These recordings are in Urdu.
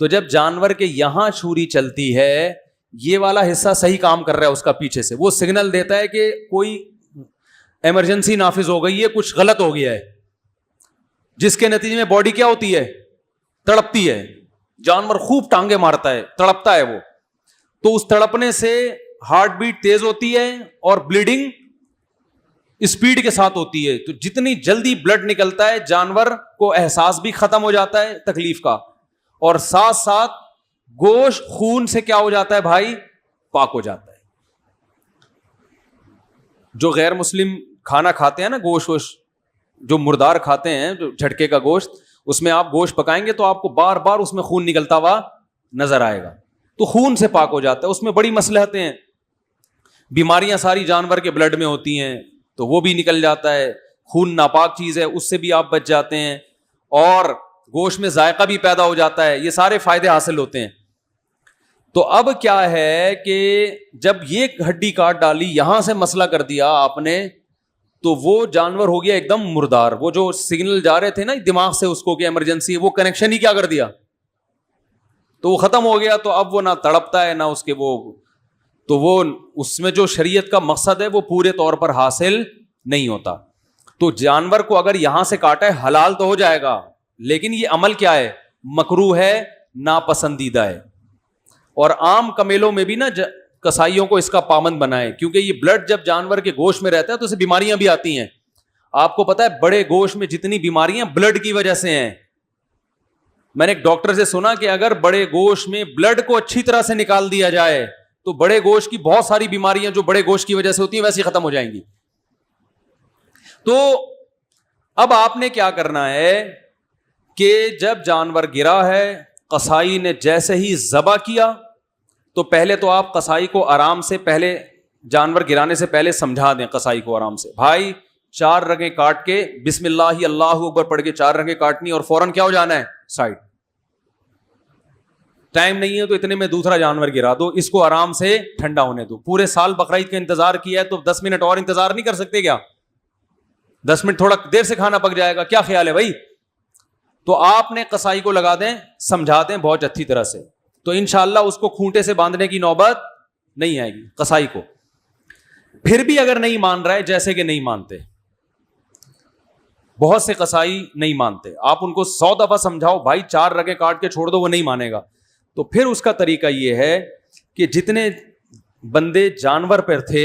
تو جب جانور کے یہاں چھری چلتی ہے, یہ والا حصہ صحیح کام کر رہا ہے اس کا پیچھے سے, وہ سگنل دیتا ہے کہ کوئی ایمرجنسی نافذ ہو گئی ہے, کچھ غلط ہو گیا ہے, جس کے نتیجے میں باڈی کیا ہوتی ہے, تڑپتی ہے. جانور خوب ٹانگے مارتا ہے, تڑپتا ہے وہ, تو اس تڑپنے سے ہارٹ بیٹ تیز ہوتی ہے اور بلیڈنگ اسپیڈ کے ساتھ ہوتی ہے. تو جتنی جلدی بلڈ نکلتا ہے جانور کو احساس بھی ختم ہو جاتا ہے تکلیف کا, اور ساتھ ساتھ گوشت خون سے کیا ہو جاتا ہے بھائی, پاک ہو جاتا ہے. جو غیر مسلم کھانا کھاتے ہیں نا, گوشت جو مردار کھاتے ہیں, جو جھٹکے کا گوشت, اس میں آپ گوشت پکائیں گے تو آپ کو بار بار اس میں خون نکلتا ہوا نظر آئے گا. تو خون سے پاک ہو جاتا ہے. اس میں بڑی مصلحتیں ہیں, بیماریاں ساری جانور کے بلڈ میں ہوتی ہیں تو وہ بھی نکل جاتا ہے. خون ناپاک چیز ہے, اس سے بھی آپ بچ جاتے ہیں, اور گوشت میں ذائقہ بھی پیدا ہو جاتا ہے. یہ سارے فائدے حاصل ہوتے ہیں. تو اب کیا ہے کہ جب یہ ہڈی کاٹ ڈالی, یہاں سے مسئلہ کر دیا آپ نے, تو وہ جانور ہو گیا ایک دم مردار. وہ جو سگنل جا رہے تھے نا دماغ سے اس کو کہ ایمرجنسی, وہ کنیکشن ہی کیا کر دیا, تو وہ ختم ہو گیا. تو اب وہ نہ تڑپتا ہے نہ اس کے وہ, تو وہ اس میں جو شریعت کا مقصد ہے وہ پورے طور پر حاصل نہیں ہوتا. تو جانور کو اگر یہاں سے کاٹا ہے حلال تو ہو جائے گا, لیکن یہ عمل کیا ہے, مکروہ ہے, ناپسندیدہ ہے. اور عام کمیلوں میں بھی نا کسائیوں کو اس کا پابند بنائے, کیونکہ یہ بلڈ جب جانور کے گوشت میں رہتا ہے تو اسے بیماریاں بھی آتی ہیں. آپ کو پتا ہے بڑے گوشت میں جتنی بیماریاں بلڈ کی وجہ سے ہیں. میں نے ایک ڈاکٹر سے سنا کہ اگر بڑے گوشت میں بلڈ کو اچھی طرح سے نکال دیا جائے تو بڑے گوشت کی بہت ساری بیماریاں جو بڑے گوشت کی وجہ سے ہوتی ہیں ویسے ختم ہو جائیں گی. تو اب آپ نے کیا کرنا ہے کہ جب جانور گرا ہے, قصائی نے جیسے ہی ذبح کیا, تو پہلے تو آپ قصائی کو آرام سے, پہلے جانور گرانے سے پہلے سمجھا دیں قصائی کو آرام سے, بھائی 4 رگیں کاٹ کے بسم اللہ اللہ اکبر پڑھ کے 4 رگیں کاٹنی, اور فوراً کیا ہو جانا ہے, سائڈ. ٹائم نہیں ہے تو اتنے میں دوسرا جانور گرا دو, اس کو آرام سے ٹھنڈا ہونے دو. پورے سال بقرعید کا انتظار کیا ہے تو 10 منٹ اور انتظار نہیں کر سکتے کیا؟ 10 منٹ تھوڑا دیر سے کھانا پک جائے گا, کیا خیال ہے بھائی؟ تو آپ نے قصائی کو لگا دیں, سمجھا دیں بہت اچھی طرح سے, تو انشاءاللہ اس کو کھونٹے سے باندھنے کی نوبت نہیں آئے گی قصائی کو. پھر بھی اگر نہیں مان رہا ہے, جیسے کہ نہیں مانتے, بہت سے قصائی نہیں مانتے, آپ ان کو 100 دفعہ سمجھاؤ بھائی 4 رگیں کاٹ کے چھوڑ دو, وہ نہیں مانے گا. تو پھر اس کا طریقہ یہ ہے کہ جتنے بندے جانور پر تھے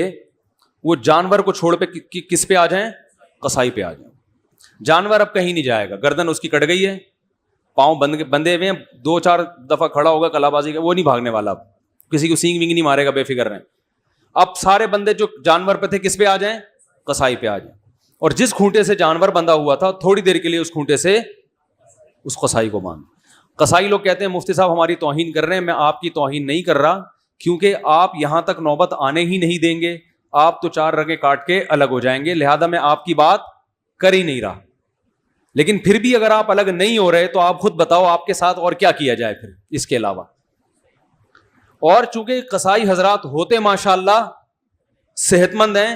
وہ جانور کو چھوڑ پہ کس پہ آ جائیں, قصائی پہ آ جائیں. جانور اب کہیں نہیں جائے گا, گردن اس کی کٹ گئی ہے, پاؤں بندے ہوئے ہیں, 2-4 دفعہ کھڑا ہوگا کلا بازی کا, وہ نہیں بھاگنے والا, اب کسی کو سینگ ونگ نہیں مارے گا, بے فکر رہیں. اب سارے بندے جو جانور پہ تھے کس پہ آ جائیں, قصائی پہ آ جائیں, اور جس کھونٹے سے جانور بندھا ہوا تھا تھوڑی دیر کے لیے اس کھونٹے سے اس قصائی کو باندھ. قصائی لوگ کہتے ہیں مفتی صاحب ہماری توہین کر رہے ہیں. میں آپ کی توہین نہیں کر رہا, کیونکہ آپ یہاں تک نوبت آنے ہی نہیں دیں گے, آپ تو 4 رگیں کاٹ کے الگ ہو جائیں گے, لہذا میں آپ کی بات کر ہی نہیں رہا. لیکن پھر بھی اگر آپ الگ نہیں ہو رہے تو آپ خود بتاؤ آپ کے ساتھ اور کیا کیا جائے پھر اس کے علاوہ. اور چونکہ قصائی حضرات ہوتے ماشاءاللہ صحت مند ہیں,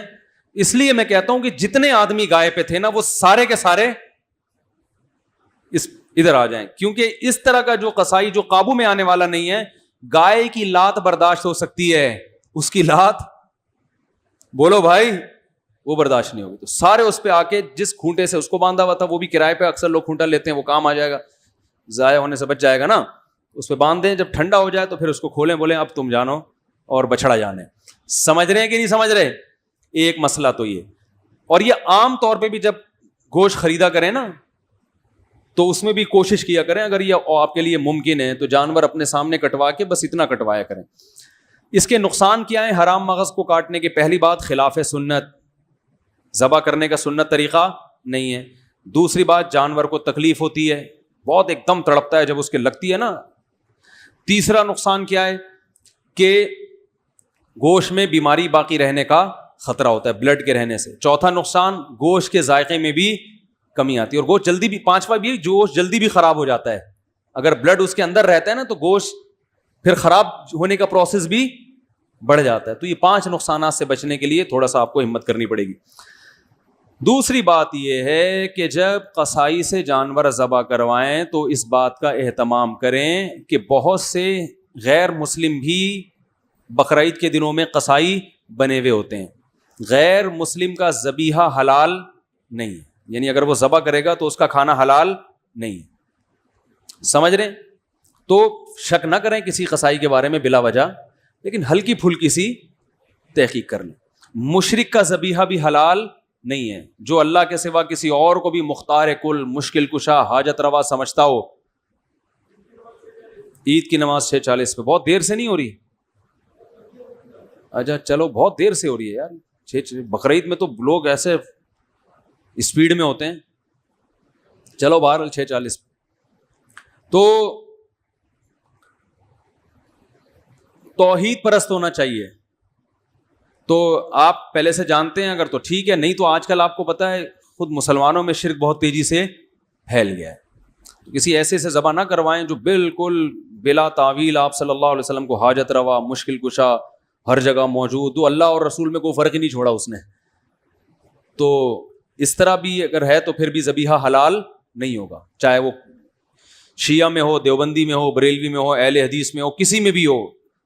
اس لیے میں کہتا ہوں کہ جتنے آدمی گائے پہ تھے نا وہ سارے کے سارے ادھر آ جائیں, کیونکہ اس طرح کا جو قصائی جو قابو میں آنے والا نہیں ہے. گائے کی لات برداشت ہو سکتی ہے, اس کی لات بولو بھائی وہ برداشت نہیں ہوگی. تو سارے اس پہ آ کے جس کھونٹے سے اس کو باندھا ہوا تھا, وہ بھی کرائے پہ اکثر لوگ کھونٹا لیتے ہیں, وہ کام آ جائے گا, ضائع ہونے سے بچ جائے گا نا, اس پہ باندھ دیں. جب ٹھنڈا ہو جائے تو پھر اس کو کھولیں, بولیں اب تم جانو اور بچڑا جانے. سمجھ رہے ہیں کہ نہیں سمجھ رہے؟ ایک مسئلہ تو یہ. اور یہ عام طور پہ بھی جب گوشت خریدا کریں نا تو اس میں بھی کوشش کیا کریں, اگر یہ آپ کے لیے ممکن ہے تو جانور اپنے سامنے کٹوا کے بس اتنا کٹوایا کریں. اس کے نقصان کیا ہیں؟ حرام مغز کو کاٹنے کے پہلی بات خلاف سنت, ذبح کرنے کا سنت طریقہ نہیں ہے. دوسری بات جانور کو تکلیف ہوتی ہے, بہت ایک دم تڑپتا ہے جب اس کے لگتی ہے نا. تیسرا نقصان کیا ہے کہ گوشت میں بیماری باقی رہنے کا خطرہ ہوتا ہے بلڈ کے رہنے سے. چوتھا نقصان گوشت کے ذائقے میں بھی کمی آتی ہے, اور گوشت جلدی بھی, پانچواں بھی گوشت جلدی بھی خراب ہو جاتا ہے. اگر بلڈ اس کے اندر رہتا ہے نا تو گوشت پھر خراب ہونے کا پروسیس بھی بڑھ جاتا ہے. تو یہ 5 نقصانات سے بچنے کے لیے تھوڑا سا آپ کو ہمت کرنی پڑے گی. دوسری بات یہ ہے کہ جب قصائی سے جانور ذبح کروائیں تو اس بات کا اہتمام کریں کہ بہت سے غیر مسلم بھی بقرعید کے دنوں میں قصائی بنے ہوئے ہوتے ہیں. غیر مسلم کا ذبیحہ حلال نہیں ہے, یعنی اگر وہ ذبح کرے گا تو اس کا کھانا حلال نہیں ہے. سمجھ رہے ہیں؟ تو شک نہ کریں کسی قصائی کے بارے میں بلا وجہ, لیکن ہلکی پھلکی سی تحقیق کر لیں. مشرک کا ذبیحہ بھی حلال نہیں ہے, جو اللہ کے سوا کسی اور کو بھی مختار کل, مشکل کشا, حاجت روا سمجھتا ہو. عید کی نماز 6:40 پہ, بہت دیر سے نہیں ہو رہی؟ اچھا چلو, بہت دیر سے ہو رہی ہے یار. بقرعید میں تو لوگ ایسے اسپیڈ میں ہوتے ہیں. چلو بہرحال 6:40 پہ. تو توحید پرست ہونا چاہیے. تو آپ پہلے سے جانتے ہیں اگر تو ٹھیک ہے, نہیں تو آج کل آپ کو پتہ ہے خود مسلمانوں میں شرک بہت تیزی سے پھیل گیا ہے. کسی ایسے سے ذبح نہ کروائیں جو بالکل بلا تعویل آپ صلی اللہ علیہ وسلم کو حاجت روا, مشکل کشا, ہر جگہ موجود, تو اللہ اور رسول میں کوئی فرق ہی نہیں چھوڑا اس نے. تو اس طرح بھی اگر ہے تو پھر بھی ذبیحہ حلال نہیں ہوگا, چاہے وہ شیعہ میں ہو, دیوبندی میں ہو, بریلوی میں ہو, اہل حدیث میں ہو, کسی میں بھی ہو.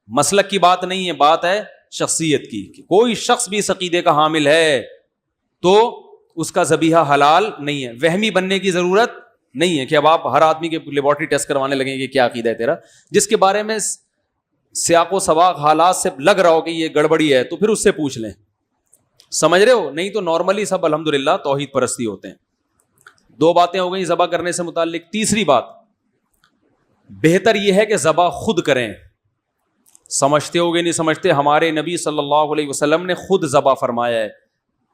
مسلک کی بات نہیں ہے, بات ہے شخصیت کی. کوئی شخص بھی اس عقیدے کا حامل ہے تو اس کا ذبیحہ حلال نہیں ہے. وہمی بننے کی ضرورت نہیں ہے کہ اب آپ ہر آدمی کے لیبارٹری ٹیسٹ کروانے لگیں کہ کیا عقیدہ ہے تیرا. جس کے بارے میں سیاق و سباق حالات سے لگ رہا ہو کہ یہ گڑبڑی ہے تو پھر اس سے پوچھ لیں. سمجھ رہے ہو؟ نہیں تو نارملی سب الحمدللہ توحید پرستی ہوتے ہیں. 2 باتیں ہو گئیں ذبح کرنے سے متعلق. تیسری بات, بہتر یہ ہے کہ ذبح خود کریں. سمجھتے ہو گے نہیں سمجھتے, ہمارے نبی صلی اللہ علیہ وسلم نے خود ذبح فرمایا ہے.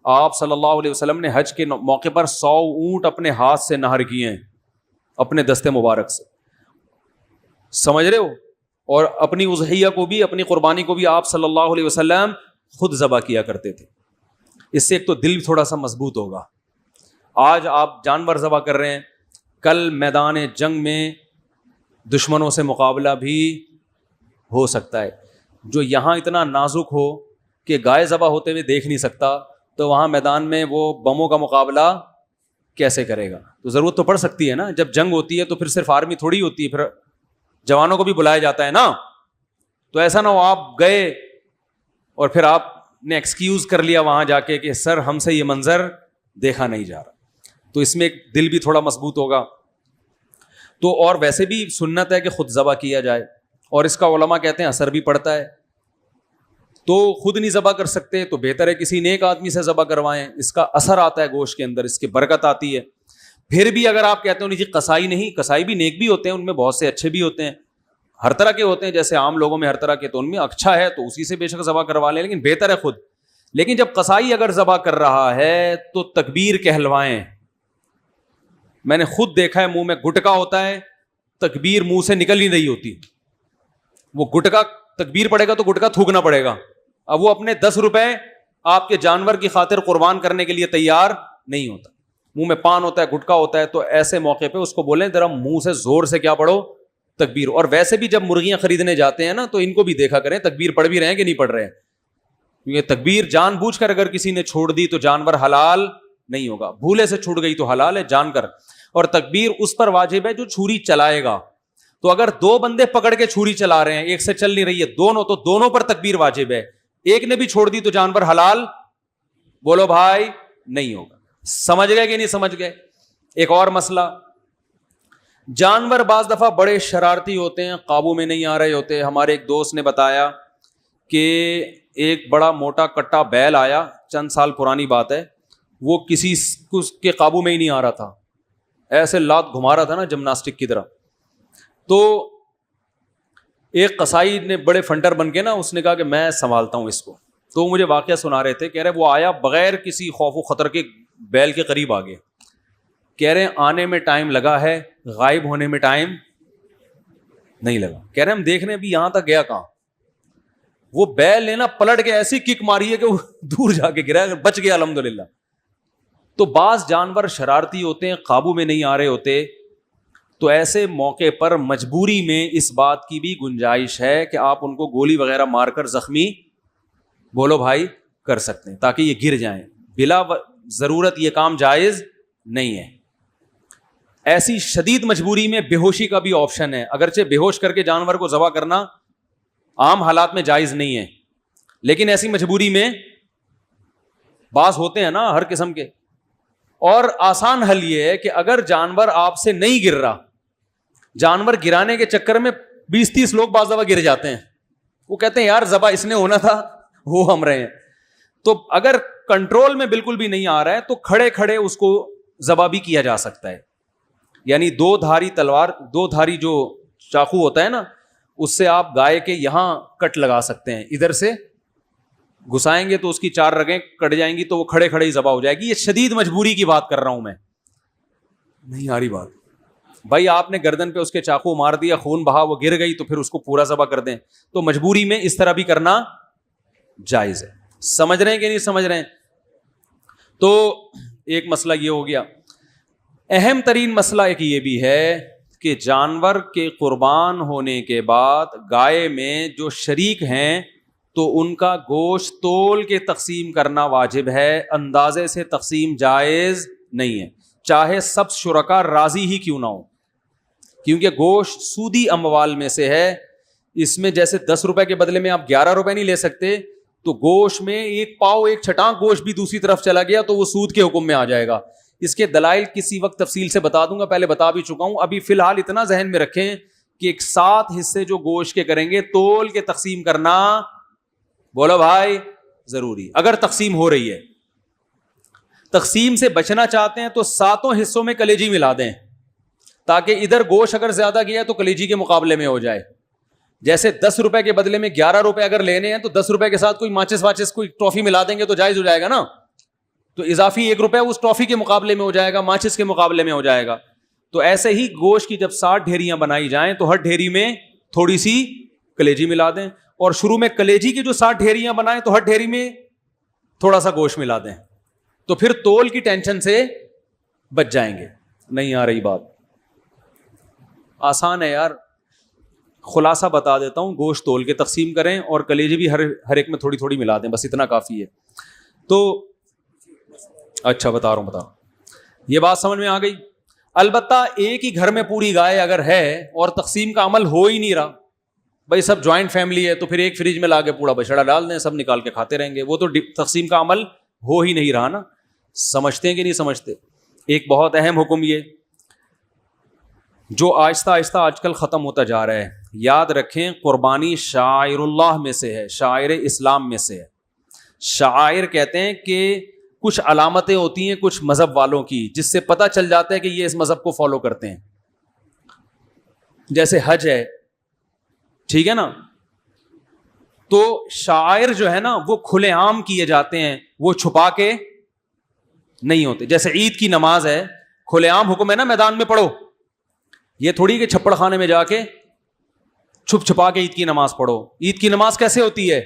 آپ صلی اللہ علیہ وسلم نے حج کے موقع پر 100 اونٹ اپنے ہاتھ سے نہر کیے ہیں, اپنے دستے مبارک سے. سمجھ رہے ہو؟ اور اپنی اضحیہ کو بھی, اپنی قربانی کو بھی آپ صلی اللہ علیہ وسلم خود ذبح کیا کرتے تھے. اس سے ایک تو دل تھوڑا سا مضبوط ہوگا. آج آپ جانور ذبح کر رہے ہیں, کل میدان جنگ میں دشمنوں سے مقابلہ بھی ہو سکتا ہے. جو یہاں اتنا نازک ہو کہ گائے ذبح ہوتے ہوئے دیکھ نہیں سکتا, تو وہاں میدان میں وہ بموں کا مقابلہ کیسے کرے گا؟ تو ضرورت تو پڑ سکتی ہے نا. جب جنگ ہوتی ہے تو پھر صرف آرمی تھوڑی ہوتی ہے, پھر جوانوں کو بھی بلایا جاتا ہے نا. تو ایسا نہ ہو آپ گئے اور پھر آپ نے ایکسکیوز کر لیا وہاں جا کے کہ سر ہم سے یہ منظر دیکھا نہیں جا رہا. تو اس میں ایک دل بھی تھوڑا مضبوط ہوگا. تو اور ویسے بھی سنت ہے کہ خود ذبح کیا جائے, اور اس کا علماء کہتے ہیں اثر بھی پڑتا ہے. تو خود نہیں ذبح کر سکتے تو بہتر ہے کسی نیک آدمی سے ذبح کروائیں, اس کا اثر آتا ہے گوشت کے اندر, اس کی برکت آتی ہے. پھر بھی اگر آپ کہتے ہو نہیں جی قصائی نہیں, قصائی بھی نیک بھی ہوتے ہیں, ان میں بہت سے اچھے بھی ہوتے ہیں, ہر طرح کے ہوتے ہیں, جیسے عام لوگوں میں ہر طرح کے, تو ان میں اچھا ہے تو اسی سے بے شک ذبح کروا لیں, لیکن بہتر ہے خود. لیکن جب قصائی اگر ذبح کر رہا ہے تو تکبیر کہلوائیں. میں نے خود دیکھا ہے منہ میں گٹکا ہوتا ہے, تکبیر منہ سے نکل ہی نہیں ہوتی. وہ گٹکا تکبیر پڑے گا تو گٹکا تھوکنا پڑے گا. اب وہ اپنے 10 روپے آپ کے جانور کی خاطر قربان کرنے کے لیے تیار نہیں ہوتا. منہ میں پان ہوتا ہے, گٹکا ہوتا ہے, تو ایسے موقع پہ اس کو بولیں ذرا منہ سے زور سے کیا پڑھو, تکبیر. اور ویسے بھی جب مرغیاں خریدنے جاتے ہیں نا تو ان کو بھی دیکھا کریں تکبیر پڑھ بھی رہے ہیں کہ نہیں پڑھ رہے ہیں, کیونکہ تکبیر جان بوجھ کر اگر کسی نے چھوڑ دی تو جانور حلال نہیں ہوگا. بھولے سے چھوٹ گئی تو حلال ہے جان کر. اور تکبیر اس پر واجب ہے جو چھری چلائے گا. تو اگر 2 بندے پکڑ کے چھری چلا رہے ہیں, ایک سے چل نہیں رہی ہے, دونوں, تو دونوں پر تکبیر واجب ہے. ایک نے بھی چھوڑ دی تو جانور حلال بولو بھائی نہیں ہوگا. سمجھ گئے کہ نہیں سمجھ گئے؟ ایک اور مسئلہ, جانور بعض دفعہ بڑے شرارتی ہوتے ہیں, قابو میں نہیں آ رہے ہوتے. ہمارے ایک دوست نے بتایا کہ ایک بڑا موٹا کٹا بیل آیا, چند سال پرانی بات ہے, وہ کسی کے قابو میں ہی نہیں آ رہا تھا, ایسے لات گھما رہا تھا نا جمناسٹک کی طرح. تو ایک قصائی نے بڑے فنٹر بن کے نا, اس نے کہا کہ میں سنبھالتا ہوں اس کو. تو مجھے واقعہ سنا رہے تھے, کہہ رہے وہ آیا بغیر کسی خوف و خطر کے بیل کے قریب آ گیا. کہہ رہے آنے میں ٹائم لگا ہے, غائب ہونے میں ٹائم نہیں لگا. کہہ رہے ہم دیکھ رہے ہیں ابھی یہاں تک گیا کہاں. وہ بیل نے نا پلٹ کے ایسی کک ماری ہے کہ وہ دور جا کے گرا, بچ گیا الحمدللہ. تو بعض جانور شرارتی ہوتے ہیں, قابو میں نہیں آ رہے ہوتے, تو ایسے موقع پر مجبوری میں اس بات کی بھی گنجائش ہے کہ آپ ان کو گولی وغیرہ مار کر زخمی بولو بھائی کر سکتے ہیں تاکہ یہ گر جائیں. بلا ضرورت یہ کام جائز نہیں ہے. ایسی شدید مجبوری میں بے ہوشی کا بھی آپشن ہے, اگرچہ بے ہوش کر کے جانور کو ذبح کرنا عام حالات میں جائز نہیں ہے, لیکن ایسی مجبوری میں بعض ہوتے ہیں نا ہر قسم کے. اور آسان حل یہ ہے کہ اگر جانور آپ سے نہیں گر رہا, جانور گرانے کے چکر میں 20-30 لوگ بعض دفعہ گر جاتے ہیں, وہ کہتے ہیں یار ذبح اس نے ہونا تھا, وہ ہم رہے ہیں. تو اگر کنٹرول میں بالکل بھی نہیں آ رہا ہے تو کھڑے کھڑے اس کو ذبح بھی کیا جا سکتا ہے. یعنی 2 دھاری تلوار, 2 دھاری جو چاقو ہوتا ہے نا, اس سے آپ گائے کے یہاں کٹ لگا سکتے ہیں, ادھر سے گھسائیں گے تو اس کی 4 رگیں کٹ جائیں گی, تو وہ کھڑے کھڑے ہی ذبح ہو جائے گی. یہ شدید مجبوری کی بات کر رہا ہوں میں, نہیں آ رہی بات. بھائی آپ نے گردن پہ اس کے چاقو مار دیا, خون بہا, وہ گر گئی, تو پھر اس کو پورا ذبح کر دیں. تو مجبوری میں اس طرح بھی کرنا جائز ہے. سمجھ رہے ہیں کہ نہیں سمجھ رہے ہیں؟ تو ایک مسئلہ یہ ہو گیا. اہم ترین مسئلہ ایک یہ بھی ہے کہ جانور کے قربان ہونے کے بعد گائے میں جو شریک ہیں تو ان کا گوشت تول کے تقسیم کرنا واجب ہے, اندازے سے تقسیم جائز نہیں ہے, چاہے سب شرکا راضی ہی کیوں نہ ہو. کیونکہ گوشت سودی اموال میں سے ہے, اس میں جیسے 10 روپے کے بدلے میں آپ 11 روپے نہیں لے سکتے, تو گوشت میں 1 پاؤ 1 چھٹانک گوشت بھی دوسری طرف چلا گیا تو وہ سود کے حکم میں آ جائے گا. اس کے دلائل کسی وقت تفصیل سے بتا دوں گا, پہلے بتا بھی چکا ہوں. ابھی فی الحال اتنا ذہن میں رکھیں کہ ایک 7 حصے جو گوشت کے کریں گے تول کے تقسیم کرنا, بولو بھائی, ضروری. اگر تقسیم ہو رہی ہے, تقسیم سے بچنا چاہتے ہیں تو 7 حصوں میں کلیجی ملا دیں, تاکہ ادھر گوشت اگر زیادہ گیا تو کلیجی کے مقابلے میں ہو جائے. جیسے 10 روپے کے بدلے میں 11 روپے اگر لینے ہیں تو 10 روپے کے ساتھ کوئی ماچس واچس کوئی ٹرافی ملا دیں گے تو جائز ہو جائے گا نا, تو اضافی 1 روپے اس ٹرافی کے مقابلے میں ہو جائے گا, ماچس کے مقابلے میں ہو جائے گا. تو ایسے ہی گوشت کی جب 60 ڈھیریاں بنائی جائیں تو ہر ڈھیری میں تھوڑی سی کلیجی ملا دیں, اور شروع میں کلیجی کی جو 60 ڈھیریاں بنائیں تو ہر ڈھیری میں تھوڑا سا گوشت ملا دیں, تو پھر تول کی ٹینشن سے بچ جائیں گے. نہیں آ رہی بات؟ آسان ہے یار, خلاصہ بتا دیتا ہوں. گوشت تول کے تقسیم کریں اور کلیجی بھی ہر ایک میں تھوڑی تھوڑی ملا دیں, بس اتنا کافی ہے. تو اچھا بتا رہا ہوں, یہ بات سمجھ میں آ گئی. البتہ ایک ہی گھر میں پوری گائے اگر ہے اور تقسیم کا عمل ہو ہی نہیں رہا, بھائی سب جوائنٹ فیملی ہے, تو پھر ایک فریج میں لا کے پوڑا بچڑا ڈال دیں, سب نکال کے کھاتے رہیں گے, وہ تو تقسیم کا عمل ہو ہی نہیں رہا نا. سمجھتے ہیں کہ نہیں سمجھتے؟ ایک بہت اہم حکم یہ جو آہستہ آہستہ آج کل ختم ہوتا جا رہا ہے, یاد رکھیں, قربانی شعائر اللہ میں سے ہے, شاعر اسلام میں سے ہے. شاعر کہتے ہیں کہ کچھ علامتیں ہوتی ہیں کچھ مذہب والوں کی, جس سے پتہ چل جاتا ہے کہ یہ اس مذہب کو فالو کرتے ہیں. جیسے حج ہے, ٹھیک ہے نا, تو شاعر جو ہے نا وہ کھلے عام کیے جاتے ہیں, وہ چھپا کے نہیں ہوتے. جیسے عید کی نماز ہے, کھلے عام حکم ہے نا, میدان میں پڑھو, یہ تھوڑی کہ چھپڑ خانے میں جا کے چھپ چھپا کے عید کی نماز پڑھو. عید کی نماز کیسے ہوتی ہے؟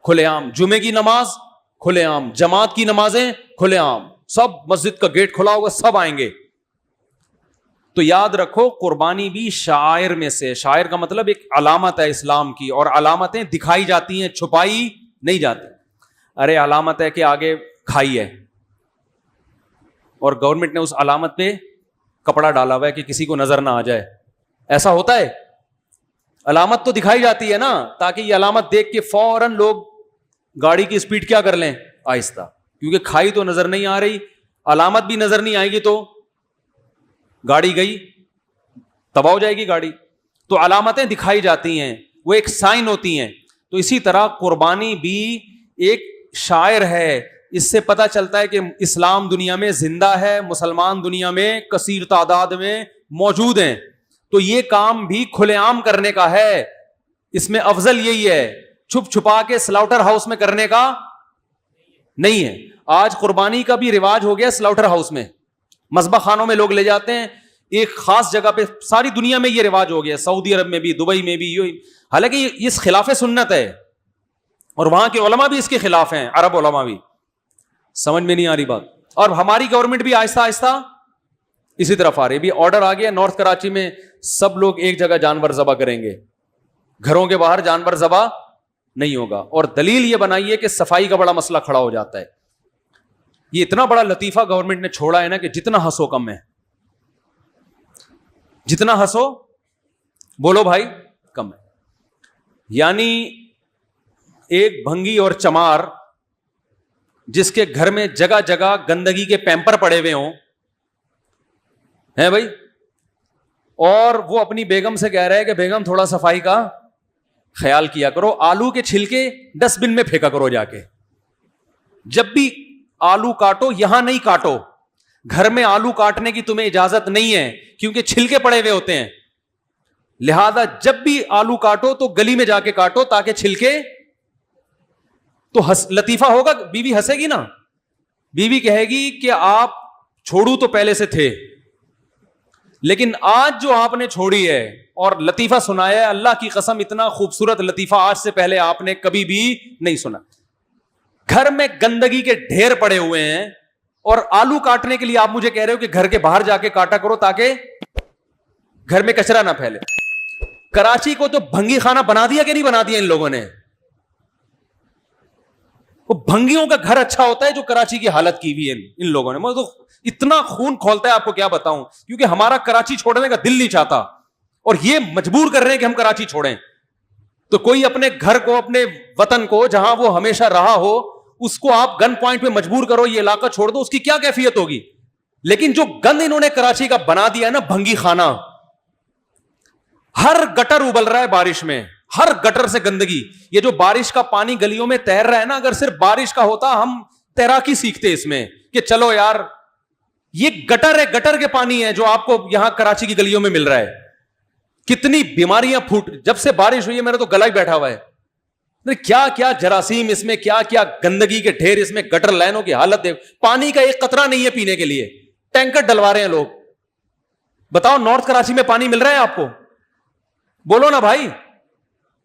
کھلے عام. جمعے کی نماز کھلے عام, جماعت کی نمازیں کھلے عام, سب مسجد کا گیٹ کھلا ہوگا, سب آئیں گے. تو یاد رکھو قربانی بھی شاعر میں سے. شاعر کا مطلب ایک علامت ہے اسلام کی, اور علامتیں دکھائی جاتی ہیں, چھپائی نہیں جاتی. ارے علامت ہے کہ آگے کھائی ہے اور گورنمنٹ نے اس علامت پہ کپڑا ڈالا ہوا ہے کہ کسی کو نظر نہ آ جائے, ایسا ہوتا ہے؟ علامت تو دکھائی جاتی ہے نا, تاکہ یہ علامت دیکھ کے فوراً لوگ گاڑی کی اسپیڈ کیا کر لیں, آہستہ, کیونکہ کھائی تو نظر نہیں آ رہی, علامت بھی نظر نہیں آئے گی تو گاڑی گئی, تباہ ہو جائے گی گاڑی. تو علامتیں دکھائی جاتی ہیں, وہ ایک سائن ہوتی ہیں. تو اسی طرح قربانی بھی ایک شاعر ہے, اس سے پتہ چلتا ہے کہ اسلام دنیا میں زندہ ہے, مسلمان دنیا میں کثیر تعداد میں موجود ہیں. تو یہ کام بھی کھلے عام کرنے کا ہے. اس میں افضل یہی ہے, چھپ چھپا کے سلاؤٹر ہاؤس میں کرنے کا نہیں ہے. آج قربانی کا بھی رواج ہو گیا سلاؤٹر ہاؤس میں, مذبح خانوں میں لوگ لے جاتے ہیں, ایک خاص جگہ پہ. ساری دنیا میں یہ رواج ہو گیا, سعودی عرب میں بھی, دبئی میں بھی. حالانکہ یہ اس خلاف سنت ہے, اور وہاں کے علماء بھی اس کے خلاف ہیں, عرب علماء بھی. سمجھ میں نہیں آ رہی بات؟ اور ہماری گورنمنٹ بھی آہستہ آہستہ اسی طرف آ رہی. بھی آرڈر آ گیا نارتھ کراچی میں, سب لوگ ایک جگہ جانور ذبح کریں گے, گھروں کے باہر جانور ذبح نہیں ہوگا. اور دلیل یہ بنائیے کہ صفائی کا بڑا مسئلہ کھڑا ہو جاتا ہے. یہ اتنا بڑا لطیفہ گورنمنٹ نے چھوڑا ہے نا کہ جتنا ہنسو کم ہے, جتنا ہنسو بولو بھائی کم ہے. یعنی ایک بھنگی اور چمار جس کے گھر میں جگہ جگہ گندگی کے پیمپر پڑے ہوئے ہوں ہیں بھائی, اور وہ اپنی بیگم سے کہہ رہے ہیں کہ بیگم تھوڑا صفائی کا خیال کیا کرو, آلو کے چھلکے ڈسٹ بن میں پھینکا کرو جا کے. جب بھی آلو کاٹو یہاں نہیں کاٹو, گھر میں آلو کاٹنے کی تمہیں اجازت نہیں ہے کیونکہ چھلکے پڑے ہوئے ہوتے ہیں, لہذا جب بھی آلو کاٹو تو گلی میں جا کے کاٹو تاکہ چھلکے. تو لطیفہ ہوگا, بیوی ہنسے گی نا, بیوی کہے گی کہ آپ چھوڑو تو پہلے سے تھے, لیکن آج جو آپ نے چھوڑی ہے اور لطیفہ سنایا ہے, اللہ کی قسم اتنا خوبصورت لطیفہ آج سے پہلے آپ نے کبھی بھی نہیں سنا. گھر میں گندگی کے ڈھیر پڑے ہوئے ہیں اور آلو کاٹنے کے لیے آپ مجھے کہہ رہے ہو کہ گھر کے باہر جا کے کاٹا کرو تاکہ گھر میں کچرا نہ پھیلے. کراچی کو تو بھنگی خانہ بنا دیا کہ نہیں بنا دیا ان لوگوں نے. وہ بھنگیوں کا گھر اچھا ہوتا ہے جو کراچی کی حالت کی ہوئی ہے ان لوگوں نے. مجھے تو اتنا خون کھولتا ہے آپ کو کیا بتاؤں, کیونکہ ہمارا کراچی چھوڑنے کا دل نہیں چاہتا اور یہ مجبور کر رہے ہیں کہ ہم کراچی چھوڑیں. تو کوئی اپنے گھر کو, اپنے وطن کو جہاں وہ ہمیشہ رہا ہو, اس کو آپ گن پوائنٹ پہ مجبور کرو یہ علاقہ چھوڑ دو, اس کی کیا کیفیت ہوگی. لیکن جو گند انہوں نے کراچی کا بنا دیا ہے نا, بھنگی خانہ, ہر گٹر ابل رہا ہے بارش میں, ہر گٹر سے گندگی. یہ جو بارش کا پانی گلیوں میں تیر رہا ہے نا, اگر صرف بارش کا ہوتا ہم تیراکی سیکھتے اس میں کہ چلو یار یہ گٹر ہے, گٹر کے پانی ہے جو آپ کو یہاں کراچی کی گلیوں میں مل رہا ہے. کتنی بیماریاں پھوٹ, جب سے بارش ہوئی ہے میرا تو گلا ہی بیٹھا ہوا ہے. کیا کیا جراثیم اس میں, کیا کیا گندگی کے ڈھیر اس میں, گٹر لائنوں کی حالت دیکھ, پانی کا ایک قطرہ نہیں ہے پینے کے لیے, ٹینکر ڈلوا رہے ہیں لوگ. بتاؤ نارتھ کراچی میں پانی مل رہا ہے آپ کو؟ بولو نا بھائی,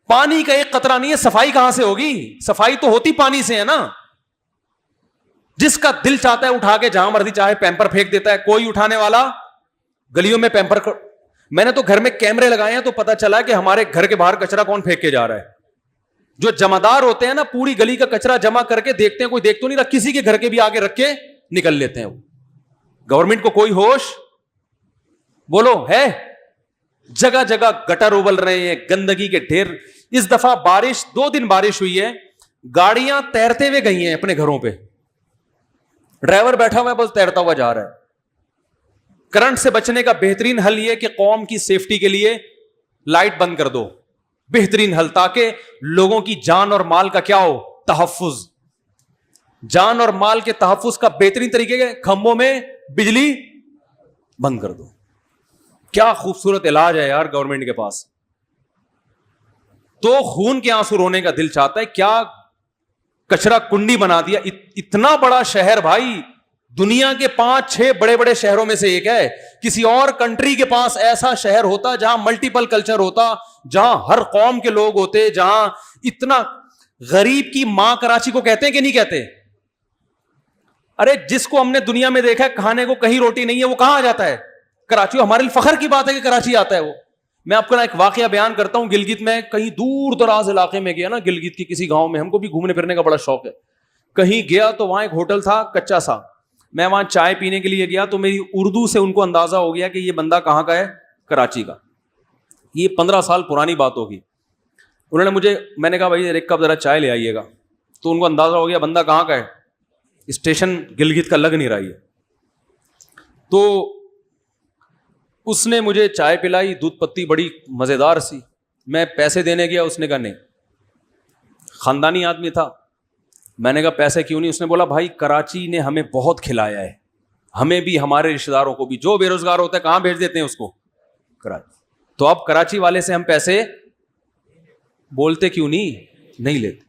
پانی کا ایک قطرہ نہیں ہے. صفائی کہاں سے ہوگی؟ صفائی تو ہوتی پانی سے ہے نا. جس کا دل چاہتا ہے اٹھا کے جہاں مرضی چاہے پیمپر پھینک دیتا ہے, کوئی اٹھانے والا گلیوں میں پیمپر. میں نے تو گھر میں کیمرے لگائے ہیں تو پتا چلا کہ ہمارے گھر کے باہر کچرا کون پھینک کے جا رہا ہے. جو جمعدار ہوتے ہیں نا, پوری گلی کا کچرا جمع کر کے دیکھتے ہیں, کوئی دیکھ تو نہیں رہا, کسی کے گھر کے بھی آگے رکھ کے نکل لیتے ہیں. گورنمنٹ کو کوئی ہوش بولو ہے؟ جگہ جگہ گٹر ابل رہے ہیں, گندگی کے ڈھیر. اس دفعہ بارش 2 دن بارش ہوئی ہے, گاڑیاں تیرتے ہوئے گئی ہیں اپنے گھروں پہ, ڈرائیور بیٹھا ہوا ہے بس تیرتا ہوا جا رہا ہے. کرنٹ سے بچنے کا بہترین حل یہ کہ قوم کی سیفٹی کے لیے لائٹ بند کر دو, بہترین حل, تاکہ لوگوں کی جان اور مال کا کیا ہو, تحفظ. جان اور مال کے تحفظ کا بہترین طریقے کے کھمبوں میں بجلی بند کر دو. کیا خوبصورت علاج ہے یار گورنمنٹ کے پاس. تو خون کے آنسو رونے کا دل چاہتا ہے. کیا کچرا کنڈی بنا دیا. اتنا بڑا شہر بھائی, دنیا کے 5-6 بڑے بڑے شہروں میں سے ایک ہے. کسی اور کنٹری کے پاس ایسا شہر ہوتا جہاں ملٹیپل کلچر ہوتا, جہاں ہر قوم کے لوگ ہوتے, جہاں اتنا. غریب کی ماں کراچی کو کہتے ہیں کہ نہیں کہتے؟ ارے جس کو ہم نے دنیا میں دیکھا ہے کھانے کو کہیں روٹی نہیں ہے, وہ کہاں آ جاتا ہے؟ کراچی. ہمارے لیے فخر کی بات ہے کہ کراچی آتا ہے وہ. میں آپ کو ایک واقعہ بیان کرتا ہوں. گلگت میں کہیں دور دراز علاقے میں گیا نا, گلگت کی کسی گاؤں میں. ہم کو بھی گھومنے پھرنے کا بڑا شوق ہے. کہیں گیا تو وہاں ایک ہوٹل تھا کچا سا. میں وہاں چائے پینے کے لیے گیا تو میری اردو سے ان کو اندازہ ہو گیا کہ یہ بندہ کہاں کا ہے, کراچی کا. یہ 15 سال پرانی بات ہوگی. انہوں نے مجھے, میں نے کہا بھائی ایک کپ ذرا چائے لے آئیے گا, تو ان کو اندازہ ہو گیا بندہ کہاں کا ہے, اسٹیشن گلگت کا لگ نہیں رہا ہے. تو اس نے مجھے چائے پلائی, دودھ پتی بڑی مزیدار سی. میں پیسے دینے گیا, اس نے کہا نہیں. خاندانی آدمی تھا. میں نے کہا پیسے کیوں نہیں؟ اس نے بولا بھائی کراچی نے ہمیں بہت کھلایا ہے, ہمیں بھی ہمارے رشتے داروں کو بھی. جو بے روزگار ہوتا ہے کہاں بھیج دیتے ہیں اس کو؟ کراچی. تو اب کراچی والے سے ہم پیسے بولتے کیوں نہیں لیتے.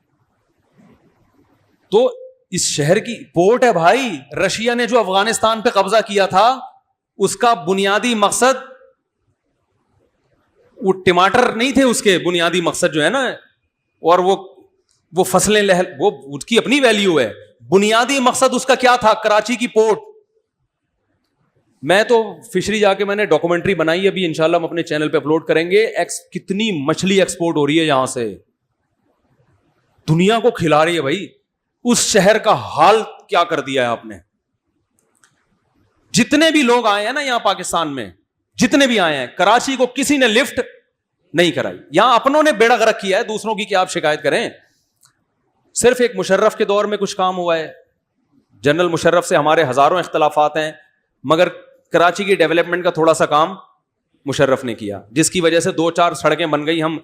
تو اس شہر کی پورٹ ہے بھائی. رشیا نے جو افغانستان پہ قبضہ کیا تھا, اس کا بنیادی مقصد وہ ٹماٹر نہیں تھے. اس کے بنیادی مقصد جو ہے نا, اور وہ فصلیں وہ اس کی اپنی ویلیو ہے. بنیادی مقصد اس کا کیا تھا؟ کراچی کی پورٹ. میں تو فشری جا کے میں نے ڈاکومنٹری بنائی, ابھی انشاءاللہ ہم اپنے چینل پہ اپلوڈ کریں گے. کتنی مچھلی ایکسپورٹ ہو رہی ہے یہاں سے, دنیا کو کھلا رہی ہے بھائی. اس شہر کا حال کیا کر دیا ہے آپ نے. جتنے بھی لوگ آئے ہیں نا یہاں پاکستان میں, جتنے بھی آئے ہیں, کراچی کو کسی نے لفٹ نہیں کرائی. یہاں اپنوں نے بیڑا غرق کیا ہے, دوسروں کی کیا آپ شکایت کریں. صرف ایک مشرف کے دور میں کچھ کام ہوا ہے, جنرل مشرف سے ہمارے ہزاروں اختلافات ہیں, مگر کراچی کی ڈیولپمنٹ کا تھوڑا سا کام مشرف نے کیا, جس کی وجہ سے 2-4 سڑکیں بن گئی. ہم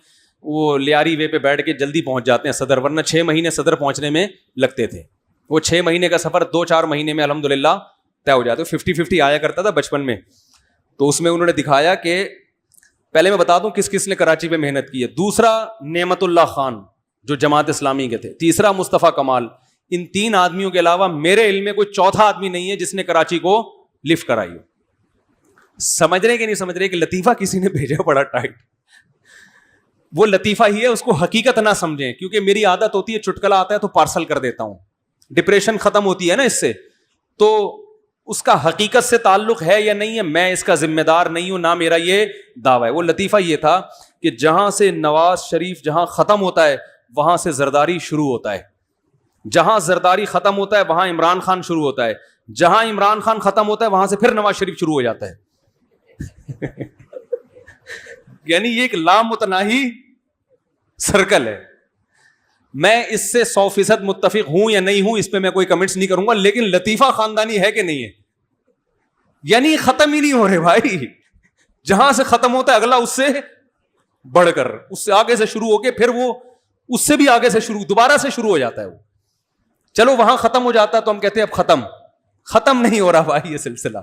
وہ لیاری وے پہ بیٹھ کے جلدی پہنچ جاتے ہیں صدر, ورنہ 6 مہینے صدر پہنچنے میں لگتے تھے. وہ 6 مہینے کا سفر 2-4 مہینے میں الحمدللہ طے ہو جاتے. 50-50 آیا کرتا تھا بچپن میں, تو اس میں انہوں نے دکھایا کہ پہلے میں بتا دوں کس کس نے کراچی پہ محنت کی ہے. دوسرا نعمت اللہ خان جو جماعت اسلامی کے تھے, تیسرا مصطفیٰ کمال. ان 3 آدمیوں کے علاوہ میرے علم میں کوئی چوتھا آدمی نہیں ہے جس نے کراچی کو لفٹ کرائی ہو. سمجھ رہے کہ نہیں سمجھ رہے کہ لطیفہ کسی نے بھیجا بڑا ٹائٹ, وہ لطیفہ ہی ہے, اس کو حقیقت نہ سمجھیں. کیونکہ میری عادت ہوتی ہے چٹکلا آتا ہے تو پارسل کر دیتا ہوں, ڈپریشن ختم ہوتی ہے نا اس سے, تو اس کا حقیقت سے تعلق ہے یا نہیں ہے میں اس کا ذمہ دار نہیں ہوں, نہ میرا یہ دعویٰ ہے. وہ لطیفہ یہ تھا کہ جہاں سے نواز شریف جہاں ختم ہوتا ہے وہاں سے زرداری شروع ہوتا ہے, جہاں زرداری ختم ہوتا ہے وہاں عمران خان شروع ہوتا ہے, جہاں عمران خان ختم ہوتا ہے وہاں سے پھر نواز شریف شروع ہو جاتا ہے. یعنی یہ ایک لامتناہی سرکل ہے. میں اس سے 100% متفق ہوں یا نہیں ہوں اس پہ میں کوئی کمنٹس نہیں کروں گا, لیکن لطیفہ خاندانی ہے کہ نہیں ہے, یعنی ختم ہی نہیں ہو رہے بھائی. جہاں سے ختم ہوتا ہے اگلا اس سے بڑھ کر, اس سے آگے سے شروع ہو کے پھر وہ اس سے بھی آگے سے شروع, دوبارہ سے شروع ہو جاتا ہے. وہ چلو وہاں ختم ہو جاتا ہے تو ہم کہتے ہیں اب ختم نہیں ہو رہا بھائی یہ سلسلہ.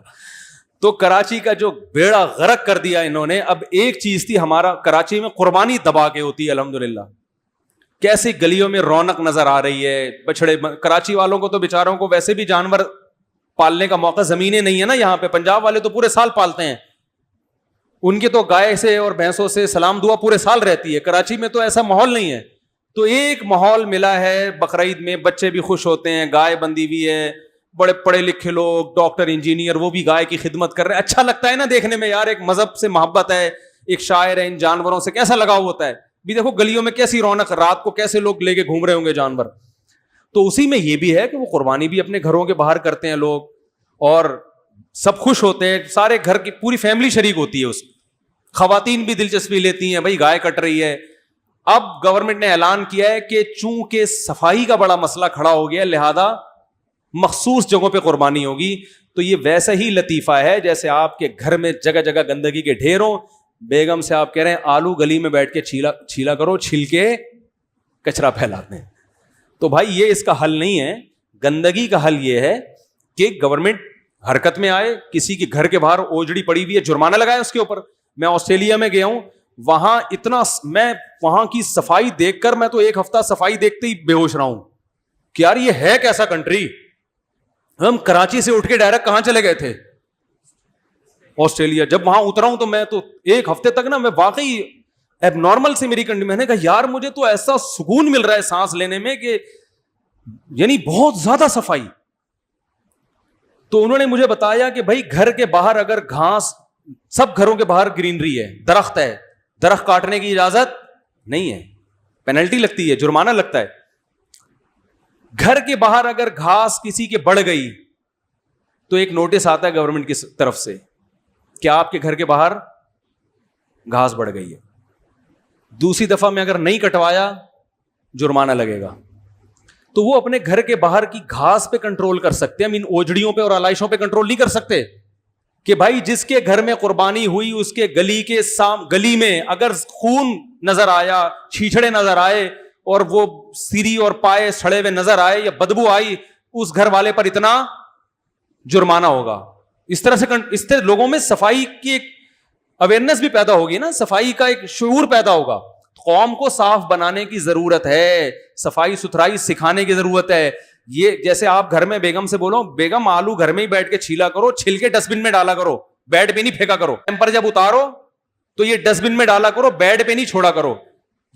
تو کراچی کا جو بیڑا غرق کر دیا انہوں نے. اب ایک چیز تھی ہمارا کراچی میں قربانی دبا کے ہوتی ہے الحمدللہ, کیسی گلیوں میں رونق نظر آ رہی ہے. بچڑے کراچی والوں کو تو بیچاروں کو ویسے بھی جانور پالنے کا موقع زمینیں نہیں ہے نا یہاں پہ. پنجاب والے تو پورے سال پالتے ہیں, ان کے تو گائے سے اور بھینسوں سے سلام دعا پورے سال رہتی ہے. کراچی میں تو ایسا ماحول نہیں ہے. تو ایک ماحول ملا ہے بقرعید میں, بچے بھی خوش ہوتے ہیں, گائے بندی بھی ہے, بڑے پڑھے لکھے لوگ ڈاکٹر انجینئر وہ بھی گائے کی خدمت کر رہے ہیں. اچھا لگتا ہے نا دیکھنے میں یار, ایک مذہب سے محبت ہے, ایک شاعر ہے, ان جانوروں سے کیسا لگاؤ ہوتا ہے. بھی دیکھو گلیوں میں کیسی رونق, رات کو کیسے لوگ لے کے گھوم رہے ہوں گے جانور. تو اسی میں یہ بھی ہے کہ وہ قربانی بھی اپنے گھروں کے باہر کرتے ہیں لوگ, اور سب خوش ہوتے ہیں, سارے گھر کی پوری فیملی شریک ہوتی ہے اس. خواتین بھی دلچسپی لیتی ہیں, بھائی گائے کٹ رہی ہے. اب گورنمنٹ نے اعلان کیا ہے کہ چونکہ صفائی کا بڑا مسئلہ کھڑا ہو گیا لہذا مخصوص جگہوں پہ قربانی ہوگی. تو یہ ویسا ہی لطیفہ ہے جیسے آپ کے گھر میں جگہ جگہ گندگی کے ڈھیر ہوں, بیگم سے آپ کہہ رہے ہیں آلو گلی میں بیٹھ کے چھیلا کرو, چھیل کے کچرا پھیلاتے ہیں. تو بھائی یہ اس کا حل نہیں ہے. گندگی کا حل یہ ہے کہ گورنمنٹ حرکت میں آئے, کسی کے گھر کے باہر اوجڑی پڑی ہوئی ہے جرمانہ لگائے اس کے اوپر. میں آسٹریلیا میں گیا ہوں, وہاں اتنا میں وہاں کی صفائی دیکھ کر میں تو 1 ہفتہ صفائی دیکھتے ہی بے ہوش رہا ہوں کہ یار یہ ہے کیسا کنٹری. ہم کراچی سے اٹھ کے ڈائریکٹ کہاں چلے گئے تھے, آسٹریلیا. جب وہاں اترا ہوں تو میں تو 1 ہفتے تک نا میں واقعی اب نارمل سے میری کنڈی, میں نے کہا یار مجھے تو ایسا سکون مل رہا ہے سانس لینے میں کہ یعنی بہت زیادہ صفائی. تو انہوں نے مجھے بتایا کہ بھائی گھر کے باہر اگر گھاس, سب گھروں کے باہر گرینری ہے, درخت ہے, درخت کاٹنے کی اجازت نہیں ہے, پینلٹی لگتی ہے, جرمانہ لگتا ہے. گھر کے باہر اگر گھاس کسی کے بڑھ گئی تو ایک نوٹس آتا ہے گورنمنٹ کی طرف سے کہ آپ کے گھر کے باہر گھاس بڑھ گئی ہے. دوسری دفعہ میں اگر نہیں کٹوایا جرمانہ لگے گا. تو وہ اپنے گھر کے باہر کی گھاس پہ کنٹرول کر سکتے ہیں, ہم ان اوجڑیوں پہ اور آلائشوں پہ کنٹرول نہیں کر سکتے. کہ بھائی جس کے گھر میں قربانی ہوئی اس کے گلی میں اگر خون نظر آیا, چھیچڑے نظر آئے اور وہ سیری اور پائے سڑے ہوئے نظر آئے یا بدبو آئی, اس گھر والے پر اتنا جرمانہ ہوگا. اس طرح لوگوں میں صفائی کی ایک اویئرنیس بھی پیدا ہوگی نا, صفائی کا ایک شعور پیدا ہوگا. قوم کو صاف بنانے کی ضرورت ہے, صفائی ستھرائی سکھانے کی ضرورت ہے. یہ جیسے آپ گھر میں بیگم سے بولو بیگم آلو گھر میں ہی بیٹھ کے چھیلا کرو, چھل کے ڈسٹ بن میں ڈالا کرو, بیڈ پہ نہیں پھینکا کرو. پیمپر جب اتارو تو یہ ڈسٹ بن میں ڈالا کرو, بیڈ پہ نہیں چھوڑا کرو.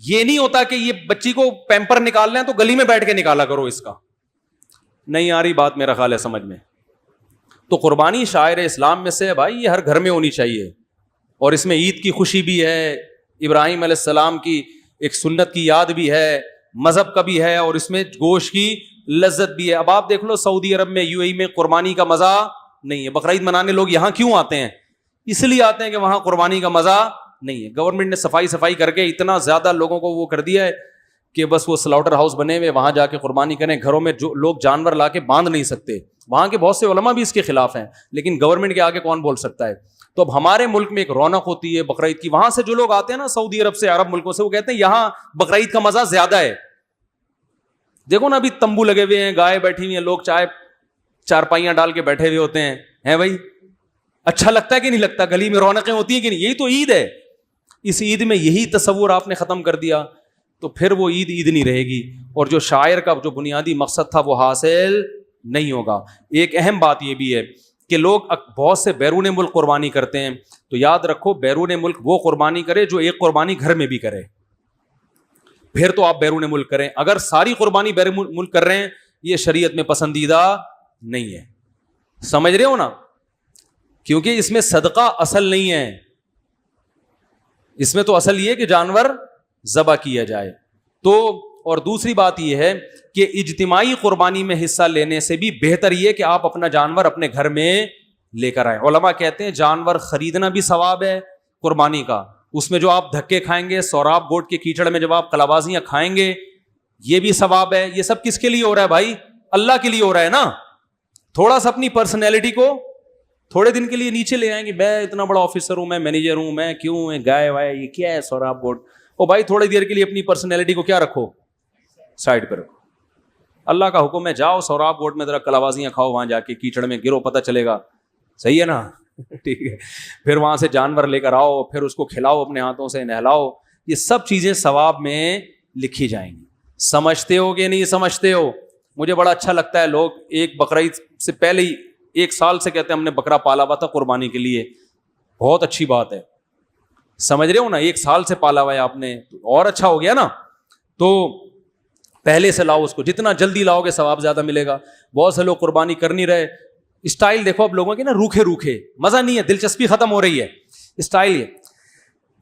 یہ نہیں ہوتا کہ یہ بچی کو پیمپر نکال لیں تو گلی میں بیٹھ کے نکالا کرو. اس کا نہیں آ رہی بات میرا خیال ہے سمجھ میں. تو قربانی شاعر اسلام میں سے ہے بھائی, یہ ہر گھر میں ہونی چاہیے. اور اس میں عید کی خوشی بھی ہے, ابراہیم علیہ السلام کی ایک سنت کی یاد بھی ہے, مذہب کا بھی ہے, اور اس میں گوشت کی لذت بھی ہے. اب آپ دیکھ لو سعودی عرب میں UAE میں قربانی کا مزہ نہیں ہے. بقرعید منانے لوگ یہاں کیوں آتے ہیں؟ اس لیے آتے ہیں کہ وہاں قربانی کا مزہ نہیں ہے. گورنمنٹ نے صفائی کر کے اتنا زیادہ لوگوں کو وہ کر دیا ہے کہ بس وہ سلاؤٹر ہاؤس بنے ہوئے, وہاں جا کے قربانی کریں. گھروں میں جو لوگ جانور لا کے باندھ نہیں سکتے, وہاں کے بہت سے علماء بھی اس کے خلاف ہیں, لیکن گورنمنٹ کے آگے کون بول سکتا ہے؟ تو اب ہمارے ملک میں ایک رونق ہوتی ہے بقرعید کی. وہاں سے جو لوگ آتے ہیں نا سعودی عرب سے, عرب ملکوں سے, وہ کہتے ہیں یہاں بقرعید کا مزہ زیادہ ہے. دیکھو نا ابھی تمبو لگے ہوئے ہیں, گائے بیٹھی ہوئی ہیں, لوگ چارپائیاں ڈال کے بیٹھے ہوئے ہوتے ہیں بھائی. اچھا لگتا ہے کہ نہیں لگتا؟ گلی میں رونقیں ہوتی ہیں کہ نہیں؟ یہی تو عید ہے. اس عید میں یہی تصور آپ نے ختم کر دیا تو پھر وہ عید نہیں رہے گی, اور جو شاعر کا جو بنیادی مقصد تھا وہ حاصل نہیں ہوگا. ایک اہم بات یہ بھی ہے کہ لوگ بہت سے بیرون ملک قربانی کرتے ہیں, تو یاد رکھو بیرون ملک وہ قربانی کرے جو ایک قربانی گھر میں بھی کرے, پھر تو آپ بیرون ملک کریں. اگر ساری قربانی بیرون ملک کر رہے ہیں, یہ شریعت میں پسندیدہ نہیں ہے. سمجھ رہے ہو نا؟ کیونکہ اس میں صدقہ اصل نہیں ہے, اس میں تو اصل یہ ہے کہ جانور ذبح کیا جائے. تو اور دوسری بات یہ ہے کہ اجتماعی قربانی میں حصہ لینے سے بھی بہتر یہ کہ آپ اپنا جانور اپنے گھر میں لے کر آئیں. علماء کہتے ہیں جانور خریدنا بھی ثواب ہے قربانی کا, اس میں جو آپ دھکے کھائیں گے, سوراب گوٹ کے کیچڑ میں جب آپ کلابازیاں کھائیں گے, یہ بھی ثواب ہے. یہ سب کس کے لیے ہو رہا ہے بھائی؟ اللہ کے لیے ہو رہا ہے نا. تھوڑا سا اپنی پرسنالٹی کو تھوڑے دن کے لیے نیچے لے آئیں گے, میں اتنا بڑا آفیسر ہوں, میں مینیجر ہوں, میں کیوں گائے وائے یہ کیا ہے سوراب گوٹ. او بھائی تھوڑی دیر کے لیے اپنی پرسنالٹی کو کیا رکھو, سائڈ پہ رکھو. اللہ کا حکم ہے جاؤ سوراب گوٹ میں ذرا کلابازیاں کھاؤ, وہاں جا کے کیچڑ میں گرو, پتہ چلے گا. صحیح ہے نا؟ ٹھیک ہے. پھر وہاں سے جانور لے کر آؤ, پھر اس کو کھلاؤ, اپنے ہاتھوں سے نہلاؤ. یہ سب چیزیں ثواب میں لکھی جائیں گی. سمجھتے ہو کہ نہیں سمجھتے ہو؟ مجھے بڑا اچھا لگتا ہے لوگ ایک بقرعید سے پہلے ہی 1 سال سے کہتے ہیں ہم نے بکرا پالا ہوا تھا قربانی کے لیے. بہت اچھی بات ہے. سمجھ رہے ہو نا؟ 1 سال سے پالا ہوا ہے آپ نے, اور اچھا ہو گیا نا. تو پہلے سے لاؤ اس کو, جتنا جلدی لاؤ گے ثواب زیادہ ملے گا. بہت سے لوگ قربانی کر نہیں رہے. اسٹائل دیکھو اب لوگوں کے نا, روکھے, مزہ نہیں ہے, دلچسپی ختم ہو رہی ہے. اسٹائل یہ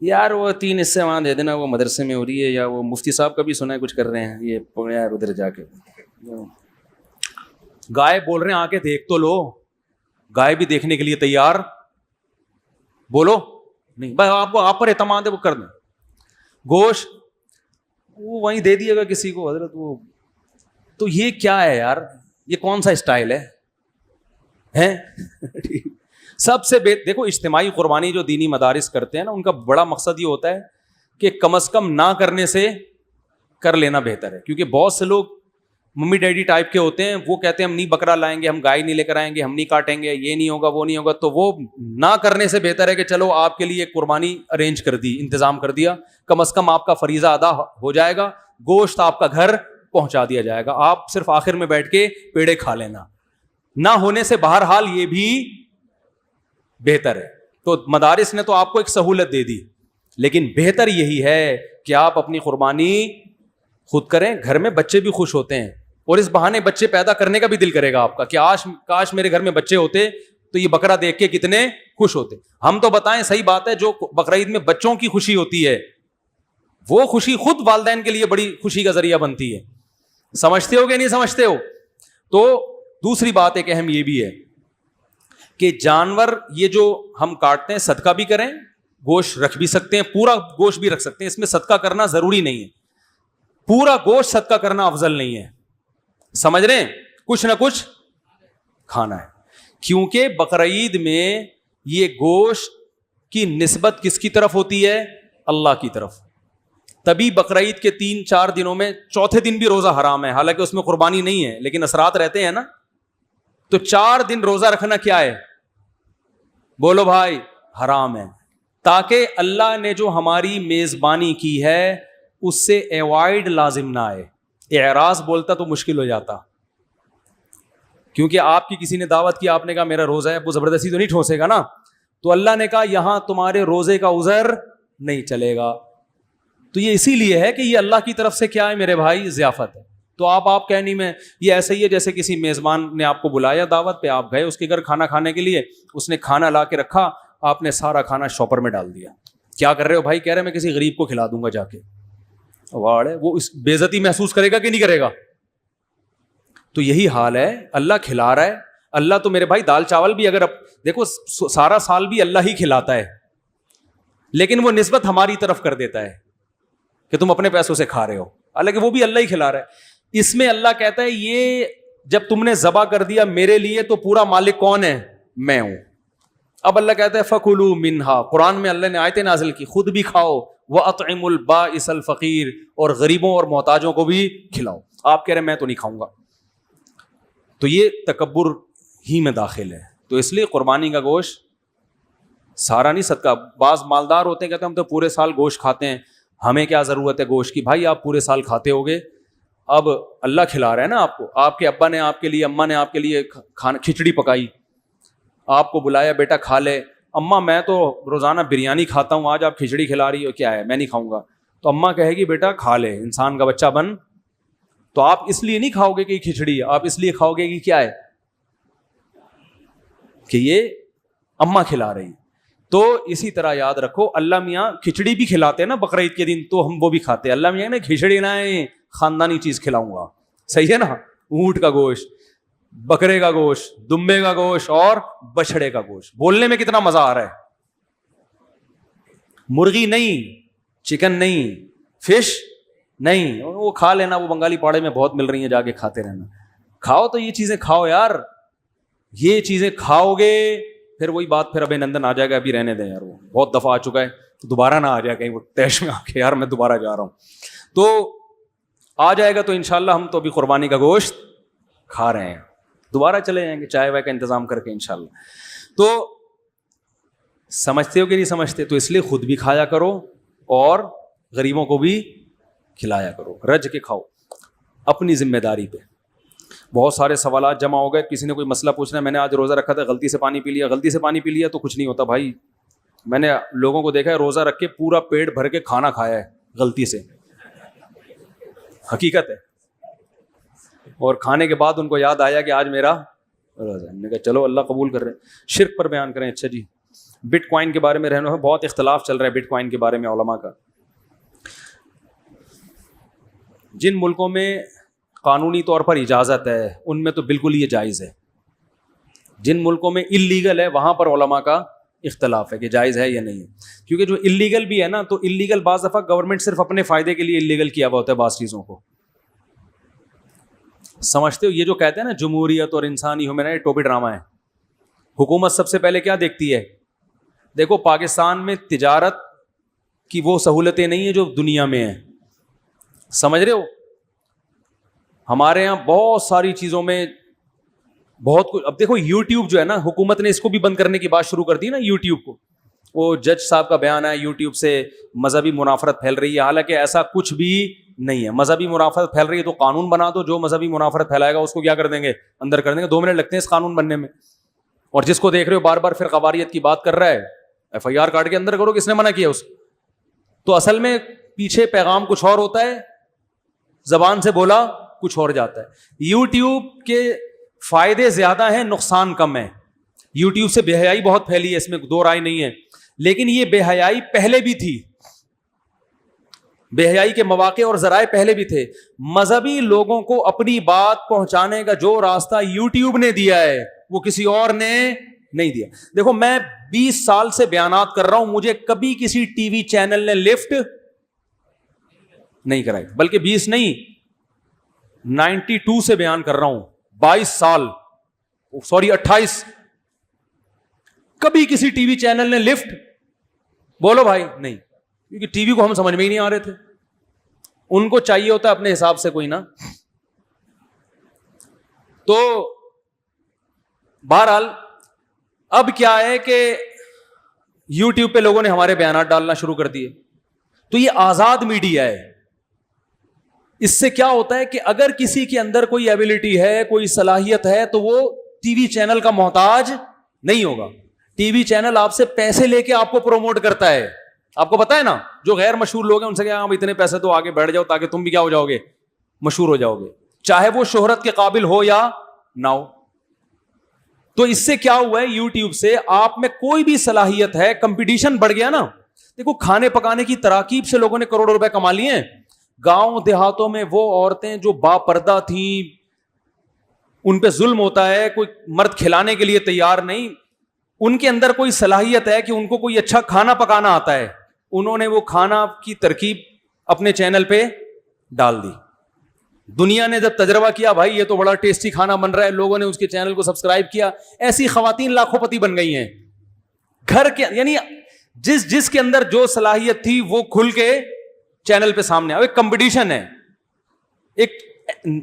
یار وہ 3 حصے وہاں دے دینا, وہ مدرسے میں ہو رہی ہے, یا وہ مفتی صاحب کا بھی سنا ہے کچھ کر رہے ہیں, یہ یار ادھر جا کے گائے بول رہے ہیں آ کے دیکھ تو لو. گائے بھی دیکھنے کے لیے تیار بولو نہیں بھائی, آپ پر اعتماد ہے وہ کر دیں. گوشت وہ وہیں دے دیے گا کسی کو حضرت, وہ تو یہ کیا ہے یار, یہ کون سا اسٹائل ہے؟ سب سے دیکھو اجتماعی قربانی جو دینی مدارس کرتے ہیں نا, ان کا بڑا مقصد یہ ہوتا ہے کہ کم از کم نہ کرنے سے کر لینا بہتر ہے. کیونکہ بہت سے لوگ ممی ڈیڈی ٹائپ کے ہوتے ہیں, وہ کہتے ہیں ہم نہیں بکرا لائیں گے, ہم گائے نہیں لے کر آئیں گے, ہم نہیں کاٹیں گے, یہ نہیں ہوگا, وہ نہیں ہوگا. تو وہ نہ کرنے سے بہتر ہے کہ چلو آپ کے لیے قربانی ارینج کر دی, انتظام کر دیا, کم از کم آپ کا فریضہ ادا ہو جائے گا, گوشت آپ کا گھر پہنچا دیا جائے گا, آپ صرف آخر میں بیٹھ کے پیڑے کھا لینا. نہ ہونے سے بہرحال یہ بھی بہتر ہے. تو مدارس نے تو آپ کو ایک سہولت دے دی, لیکن بہتر یہی ہے کہ آپ اپنی قربانی خود کریں. گھر میں بچے بھی خوش ہوتے ہیں, اور اس بہانے بچے پیدا کرنے کا بھی دل کرے گا آپ کا کہ کاش میرے گھر میں بچے ہوتے تو یہ بکرا دیکھ کے کتنے خوش ہوتے. ہم تو بتائیں صحیح بات ہے, جو بقرعید میں بچوں کی خوشی ہوتی ہے وہ خوشی خود والدین کے لیے بڑی خوشی کا ذریعہ بنتی ہے. سمجھتے ہو کہ نہیں سمجھتے ہو؟ تو دوسری بات ایک اہم یہ بھی ہے کہ جانور یہ جو ہم کاٹتے ہیں صدقہ بھی کریں, گوشت رکھ بھی سکتے ہیں, پورا گوشت بھی رکھ سکتے ہیں. اس میں صدقہ کرنا ضروری نہیں ہے, پورا گوشت صدقہ کرنا افضل نہیں ہے. سمجھ رہے ہیں؟ کچھ نہ کچھ کھانا ہے, کیونکہ بقرعید میں یہ گوشت کی نسبت کس کی طرف ہوتی ہے؟ اللہ کی طرف. تبھی بقرعید کے 3-4 دنوں میں چوتھے دن بھی روزہ حرام ہے, حالانکہ اس میں قربانی نہیں ہے لیکن اثرات رہتے ہیں نا. تو 4 دن روزہ رکھنا کیا ہے؟ بولو بھائی, حرام ہے. تاکہ اللہ نے جو ہماری میزبانی کی ہے اس سے ایوائڈ لازم نہ آئے. اعراض بولتا تو مشکل ہو جاتا, کیونکہ آپ کی کسی نے دعوت کی, آپ نے کہا میرا روزہ ہے, وہ زبردستی تو نہیں ٹھوسے گا نا. تو اللہ نے کہا یہاں تمہارے روزے کا عذر نہیں چلے گا. تو یہ اسی لیے ہے کہ یہ اللہ کی طرف سے کیا ہے میرے بھائی؟ ضیافت ہے. تو آپ کہنی میں یہ ایسا ہی ہے جیسے کسی میزبان نے آپ کو بلایا دعوت پہ, آپ گئے اس کے گھر کھانا کھانے کے لیے, اس نے کھانا لا کے رکھا, آپ نے سارا کھانا شاپر میں ڈال دیا. کیا کر رہے ہو بھائی؟ کہہ رہے میں کسی غریب کو کھلا دوں گا جا کے. واڑ ہے, وہ اس بے عزتی محسوس کرے گا کہ نہیں کرے گا؟ تو یہی حال ہے, اللہ کھلا رہا ہے. اللہ تو میرے بھائی دال چاول بھی اگر دیکھو سارا سال بھی اللہ ہی کھلاتا ہے, لیکن وہ نسبت ہماری طرف کر دیتا ہے کہ تم اپنے پیسوں سے کھا رہے ہو, حالانکہ وہ بھی اللہ ہی کھلا رہا ہے. اس میں اللہ کہتا ہے یہ جب تم نے ذبح کر دیا میرے لیے تو پورا مالک کون ہے؟ میں ہوں. اب اللہ کہتا ہے فَكُلُوا مِنْهَا, قرآن میں اللہ نے آیتیں نازل کی, خود بھی کھاؤ, وَأَطْعِمُوا الْبَائِسَ الْفَقِيرَ, اور غریبوں اور محتاجوں کو بھی کھلاؤ. آپ کہہ رہے ہیں میں تو نہیں کھاؤں گا, تو یہ تکبر ہی میں داخل ہے. تو اس لیے قربانی کا گوشت سارا نہیں صدقہ. بعض مالدار ہوتے ہیں کہتے ہیں ہم تو پورے سال گوشت کھاتے ہیں, ہمیں کیا ضرورت ہے گوشت کی؟ بھائی آپ پورے سال کھاتے ہوگے, اب اللہ کھلا رہا ہے نا آپ کو. آپ کے ابا نے آپ کے لیے, اماں نے آپ کے لیے کھانا کھچڑی پکائی, آپ کو بلایا بیٹا کھا لے. اماں میں تو روزانہ بریانی کھاتا ہوں, آج آپ کھچڑی کھلا رہی ہو, کیا ہے میں نہیں کھاؤں گا. تو اماں کہے گی بیٹا کھا لے, انسان کا بچہ بن. تو آپ اس لیے نہیں کھاؤ گے کہ کھچڑی ہے, آپ اس لیے کھاؤ گے کہ کیا ہے, کہ یہ اماں کھلا رہی. تو اسی طرح یاد رکھو اللہ میاں کھچڑی بھی کھلاتے ہیں نا بقرعید کے دن, تو ہم وہ بھی کھاتے ہیں. اللہ میاں نے کھچڑی نہ خاندانی چیز کھلاؤں گا, صحیح ہے نا, اونٹ کا گوشت, بکرے کا گوشت, دمبے کا گوشت اور بچڑے کا گوشت. بولنے میں کتنا مزہ آ رہا ہے. مرغی نہیں, چکن نہیں, فش نہیں, وہ کھا لینا, وہ بنگالی پاڑے میں بہت مل رہی ہیں, جا کے کھاتے رہنا. کھاؤ تو یہ چیزیں کھاؤ یار, یہ چیزیں کھاؤ گے پھر وہی بات, پھر ابھی نندن آ جائے گا, ابھی رہنے دیں یار, وہ بہت دفعہ آ چکا ہے, تو دوبارہ نہ آ جائے کہیں وہ تیش میں آ کے یار میں دوبارہ جا رہا ہوں. تو آ جائے گا تو انشاءاللہ ہم تو ابھی قربانی کا گوشت کھا رہے ہیں, دوبارہ چلے جائیں گے چائے وائے کا انتظام کر کے انشاءاللہ. تو سمجھتے ہو کہ نہیں سمجھتے؟ تو اس لیے خود بھی کھایا کرو اور غریبوں کو بھی کھلایا کرو, رج کے کھاؤ اپنی ذمہ داری پہ. بہت سارے سوالات جمع ہو گئے, کسی نے کوئی مسئلہ پوچھنا ہے, میں نے آج روزہ رکھا تھا, غلطی سے پانی پی لیا. غلطی سے پانی پی لیا تو کچھ نہیں ہوتا بھائی, میں نے لوگوں کو دیکھا ہے روزہ رکھ کے پورا پیٹ بھر کے کھانا کھایا ہے غلطی سے, حقیقت ہے. اور کھانے کے بعد ان کو یاد آیا کہ آج میرا روزہ ہے, ہم نے کہا چلو اللہ قبول کر رہے ہیں. شرک پر بیان کریں. اچھا جی, بٹ کوائن کے بارے میں رہنا ہے, بہت اختلاف چل رہا ہے بٹ کوائن کے بارے میں علماء کا. جن ملکوں میں قانونی طور پر اجازت ہے ان میں تو بالکل یہ جائز ہے. جن ملکوں میں اللیگل ہے وہاں پر علماء کا اختلاف ہے کہ جائز ہے یا نہیں ہے. کیونکہ جو اللیگل بھی ہے نا, تو اللیگل بعض دفعہ گورنمنٹ صرف اپنے فائدے کے لیے اللیگل کیا ہوا ہوتا ہے بعض چیزوں کو, سمجھتے ہو؟ یہ جو کہتے ہیں نا جمہوریت اور انسانی ہیومن, ٹوپی ڈرامہ ہے. حکومت سب سے پہلے کیا دیکھتی ہے؟ دیکھو پاکستان میں تجارت کی وہ سہولتیں نہیں ہیں جو دنیا میں ہیں, سمجھ رہے ہو؟ ہمارے یہاں بہت ساری چیزوں میں بہت کچھ. اب دیکھو یوٹیوب جو ہے نا, حکومت نے اس کو بھی بند کرنے کی بات شروع کر دی نا یوٹیوب کو. وہ جج صاحب کا بیان ہے یوٹیوب سے مذہبی منافرت پھیل رہی ہے, حالانکہ ایسا کچھ بھی نہیں ہے. مذہبی منافرت پھیل رہی ہے تو قانون بنا دو, جو مذہبی منافرت پھیلائے گا اس کو کیا کر دیں گے, اندر کر دیں گے. 2 منٹ لگتے ہیں اس قانون بننے میں. اور جس کو دیکھ رہے ہو بار بار فرقہ واریت کی بات کر رہا ہے, FIR کاٹ کے اندر کرو, کس نے منع کیا اس کو؟ تو اصل میں پیچھے پیغام کچھ اور ہوتا ہے, زبان سے بولا کچھ اور جاتا ہے. یوٹیوب کے فائدے زیادہ ہیں, نقصان کم ہے. یوٹیوب سے بے حیائی بہت پھیلی ہے, اس میں دو رائے نہیں ہے, لیکن یہ بے حیائی پہلے بھی تھی, بے حیائی کے مواقع اور ذرائع پہلے بھی تھے. مذہبی لوگوں کو اپنی بات پہنچانے کا جو راستہ یوٹیوب نے دیا ہے وہ کسی اور نے نہیں دیا. دیکھو میں 20 سال سے بیانات کر رہا ہوں, مجھے کبھی کسی ٹی وی چینل نے لفٹ نہیں کرائی, بلکہ 20 نہیں 92 سے بیان کر رہا ہوں, 22 سال, سوری 28, کبھی کسی ٹی وی چینل نے لفٹ بولو بھائی نہیں, کیونکہ ٹی وی کو ہم سمجھ میں ہی نہیں آ رہے تھے. ان کو چاہیے ہوتا ہے اپنے حساب سے کوئی نا. تو بہرحال اب کیا ہے کہ یوٹیوب پہ لوگوں نے ہمارے بیانات ڈالنا شروع کر دیے. تو یہ آزاد میڈیا ہے. اس سے کیا ہوتا ہے کہ اگر کسی کے اندر کوئی ایبلٹی ہے, کوئی صلاحیت ہے, تو وہ ٹی وی چینل کا محتاج نہیں ہوگا. ٹی وی چینل آپ سے پیسے لے کے آپ کو پروموٹ کرتا ہے. آپ کو پتا ہے نا, جو غیر مشہور لوگ ہیں ان سے کہا اتنے پیسے تو آگے بیٹھ جاؤ تاکہ تم بھی کیا ہو جاؤ گے, مشہور ہو جاؤ گے, چاہے وہ شہرت کے قابل ہو یا نہ ہو. تو اس سے کیا ہوا ہے, یوٹیوب سے آپ میں کوئی بھی صلاحیت ہے, کمپٹیشن بڑھ گیا نا. دیکھو کھانے پکانے کی تراکیب سے لوگوں نے کروڑوں روپے کما لیے ہیں. گاؤں دیہاتوں میں وہ عورتیں جو با پردہ تھیں, ان پہ ظلم ہوتا ہے, کوئی مرد کھلانے کے لیے تیار نہیں, ان کے اندر کوئی صلاحیت ہے کہ ان کو کوئی اچھا کھانا پکانا آتا ہے, انہوں نے وہ کھانا کی ترکیب اپنے چینل پہ ڈال دی. دنیا نے جب تجربہ کیا بھائی یہ تو بڑا ٹیسٹی کھانا بن رہا ہے, لوگوں نے اس کے چینل کو سبسکرائب کیا, ایسی خواتین لاکھوں پتی بن گئی ہیں گھر کے, یعنی جس کے اندر جو صلاحیت تھی وہ کھل کے چینل پہ سامنے آئے. ایک کمپٹیشن ہے, ایک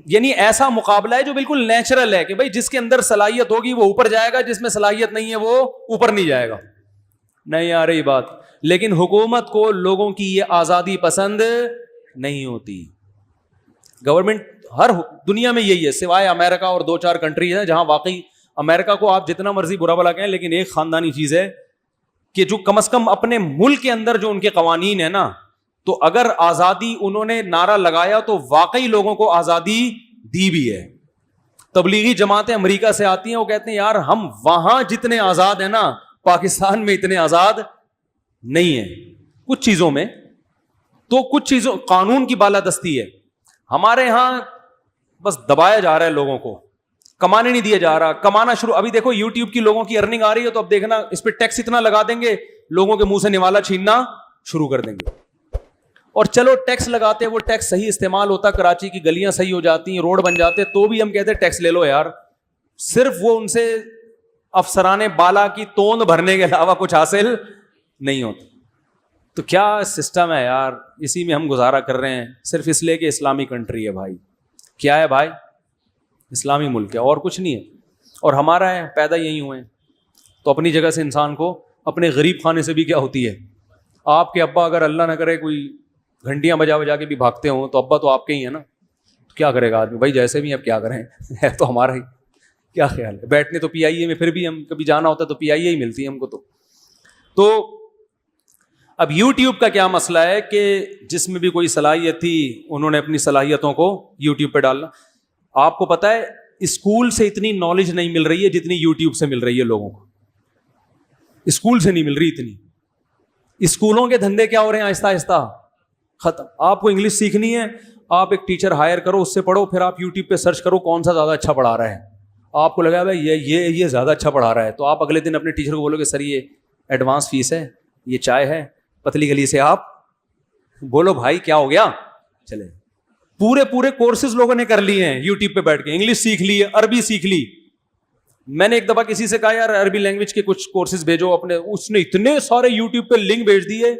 یعنی ایسا مقابلہ ہے جو بالکل نیچرل ہے کہ بھائی جس کے اندر صلاحیت ہوگی وہ اوپر جائے گا, جس میں صلاحیت نہیں ہے وہ اوپر نہیں جائے گا. نہیں آ رہی بات. لیکن حکومت کو لوگوں کی یہ آزادی پسند نہیں ہوتی. گورنمنٹ ہر دنیا میں یہی ہے, سوائے امریکہ اور 2-4 کنٹریز ہیں جہاں واقعی, امریکہ کو آپ جتنا مرضی برا بھلا کہیں لیکن ایک خاندانی چیز ہے کہ جو کم از کم اپنے ملک کے اندر جو ان کے قوانین ہیں نا, تو اگر آزادی انہوں نے نعرہ لگایا تو واقعی لوگوں کو آزادی دی بھی ہے. تبلیغی جماعتیں امریکہ سے آتی ہیں, وہ کہتے ہیں یار ہم وہاں جتنے آزاد ہیں نا پاکستان میں اتنے آزاد نہیں ہیں کچھ چیزوں میں, تو کچھ چیزوں قانون کی بالادستی ہے. ہمارے ہاں بس دبایا جا رہا ہے لوگوں کو, کمانے نہیں دیا جا رہا. کمانا شروع, ابھی دیکھو یوٹیوب کی لوگوں کی ارننگ آ رہی ہے تو اب دیکھنا اس پہ ٹیکس اتنا لگا دیں گے لوگوں کے منہ سے نوالا چھیننا شروع کر دیں گے. اور چلو ٹیکس لگاتے, وہ ٹیکس صحیح استعمال ہوتا, کراچی کی گلیاں صحیح ہو جاتی, روڈ بن جاتے, تو بھی ہم کہتے ٹیکس لے لو یار. صرف وہ ان سے افسرانے بالا کی توند بھرنے کے علاوہ کچھ حاصل نہیں ہوتا. تو کیا سسٹم ہے یار, اسی میں ہم گزارا کر رہے ہیں صرف اس لیے کہ اسلامی کنٹری ہے بھائی. کیا ہے بھائی؟ اسلامی ملک ہے اور کچھ نہیں ہے, اور ہمارا ہے, پیدا یہیں ہوئے ہیں. تو اپنی جگہ سے انسان کو اپنے غریب خانے سے بھی کیا ہوتی ہے. آپ کے ابا اگر اللہ نہ کرے کوئی گھنٹیاں بجا بجا کے بھی بھاگتے ہوں تو ابا تو آپ کے ہی ہے نا, تو کیا کرے گا آدمی بھائی, جیسے بھی اب کیا کریں, ہے تو ہمارا ہی. کیا خیال ہے, بیٹھنے تو پی آئی اے میں پھر بھی ہم کبھی جانا ہوتا ہے تو پی آئی اے ہی ملتی ہے ہم کو. تو اب یوٹیوب کا کیا مسئلہ ہے کہ جس میں بھی کوئی صلاحیت تھی انہوں نے اپنی صلاحیتوں کو یوٹیوب پہ ڈالنا. آپ کو پتا ہے اسکول سے اتنی نالج نہیں مل رہی ہے جتنی یوٹیوب سے مل رہی ہے لوگوں کو. اسکول سے نہیں مل رہی اتنی. اسکولوں کے دھندے کیا ہو رہے ہیں آہستہ آہستہ ختم. آپ کو انگلش سیکھنی ہے, آپ ایک ٹیچر ہائر کرو, اس سے پڑھو, پھر آپ یوٹیوب پہ سرچ کرو کون سا زیادہ اچھا پڑھا رہا ہے. آپ کو لگا بھائی یہ زیادہ اچھا پڑھا رہا ہے, تو آپ اگلے دن اپنے ٹیچر کو بولو گے سر یہ ایڈوانس فیس ہے, یہ چائے ہے, پتلی گلی سے آپ بولو بھائی کیا ہو گیا. چلے پورے کورسز لوگوں نے کر لیے ہیں یوٹیوب پہ بیٹھ کے, انگلش سیکھ لی, عربی سیکھ لی. میں نے ایک دفعہ کسی سے کہا یار عربی لینگویج کے کچھ کورسز بھیجو اپنے, اس نے اتنے سارے یوٹیوب پہ لنک بھیج دیے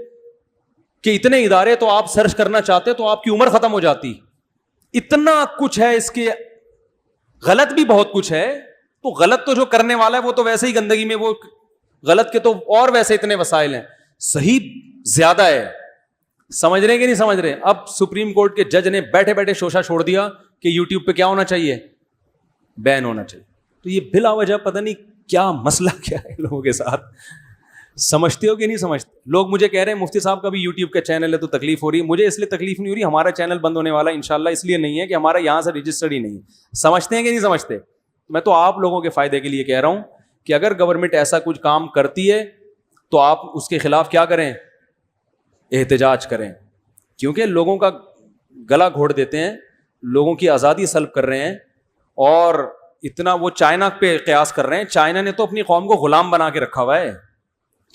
کہ اتنے ادارے تو آپ سرچ کرنا چاہتے تو آپ کی عمر ختم ہو جاتی. اتنا کچھ ہے اس کے, غلط بھی بہت کچھ ہے. تو غلط تو جو کرنے والا ہے وہ تو ویسے ہی گندگی میں, وہ غلط کے تو اور ویسے اتنے وسائل ہیں, صحیح زیادہ ہے. سمجھ رہے کہ نہیں سمجھ رہے؟ اب سپریم کورٹ کے جج نے بیٹھے بیٹھے شوشہ چھوڑ دیا کہ یوٹیوب پہ کیا ہونا چاہیے, بین ہونا چاہیے. تو یہ بلا وجہ پتہ نہیں کیا مسئلہ کیا ہے لوگوں کے ساتھ. سمجھتے ہو کہ نہیں سمجھتے؟ لوگ مجھے کہہ رہے ہیں مفتی صاحب کا بھی یوٹیوب کا چینل ہے تو تکلیف ہو رہی ہے. مجھے اس لیے تکلیف نہیں ہو رہی, ہمارا چینل بند ہونے والا انشاءاللہ اس لیے نہیں ہے کہ ہمارا یہاں سے رجسٹرڈ ہی نہیں ہے. سمجھتے ہیں کہ نہیں سمجھتے؟ میں تو آپ لوگوں کے فائدے کے لیے کہہ رہا ہوں کہ اگر گورنمنٹ ایسا کچھ کام کرتی ہے تو آپ اس کے خلاف کیا کریں, احتجاج کریں. کیونکہ لوگوں کا گلا گھوڑ دیتے ہیں, لوگوں کی آزادی سلب کر رہے ہیں, اور اتنا وہ چائنا پہ قیاس کر رہے ہیں. چائنا نے تو اپنی قوم کو غلام بنا کے رکھا ہوا ہے.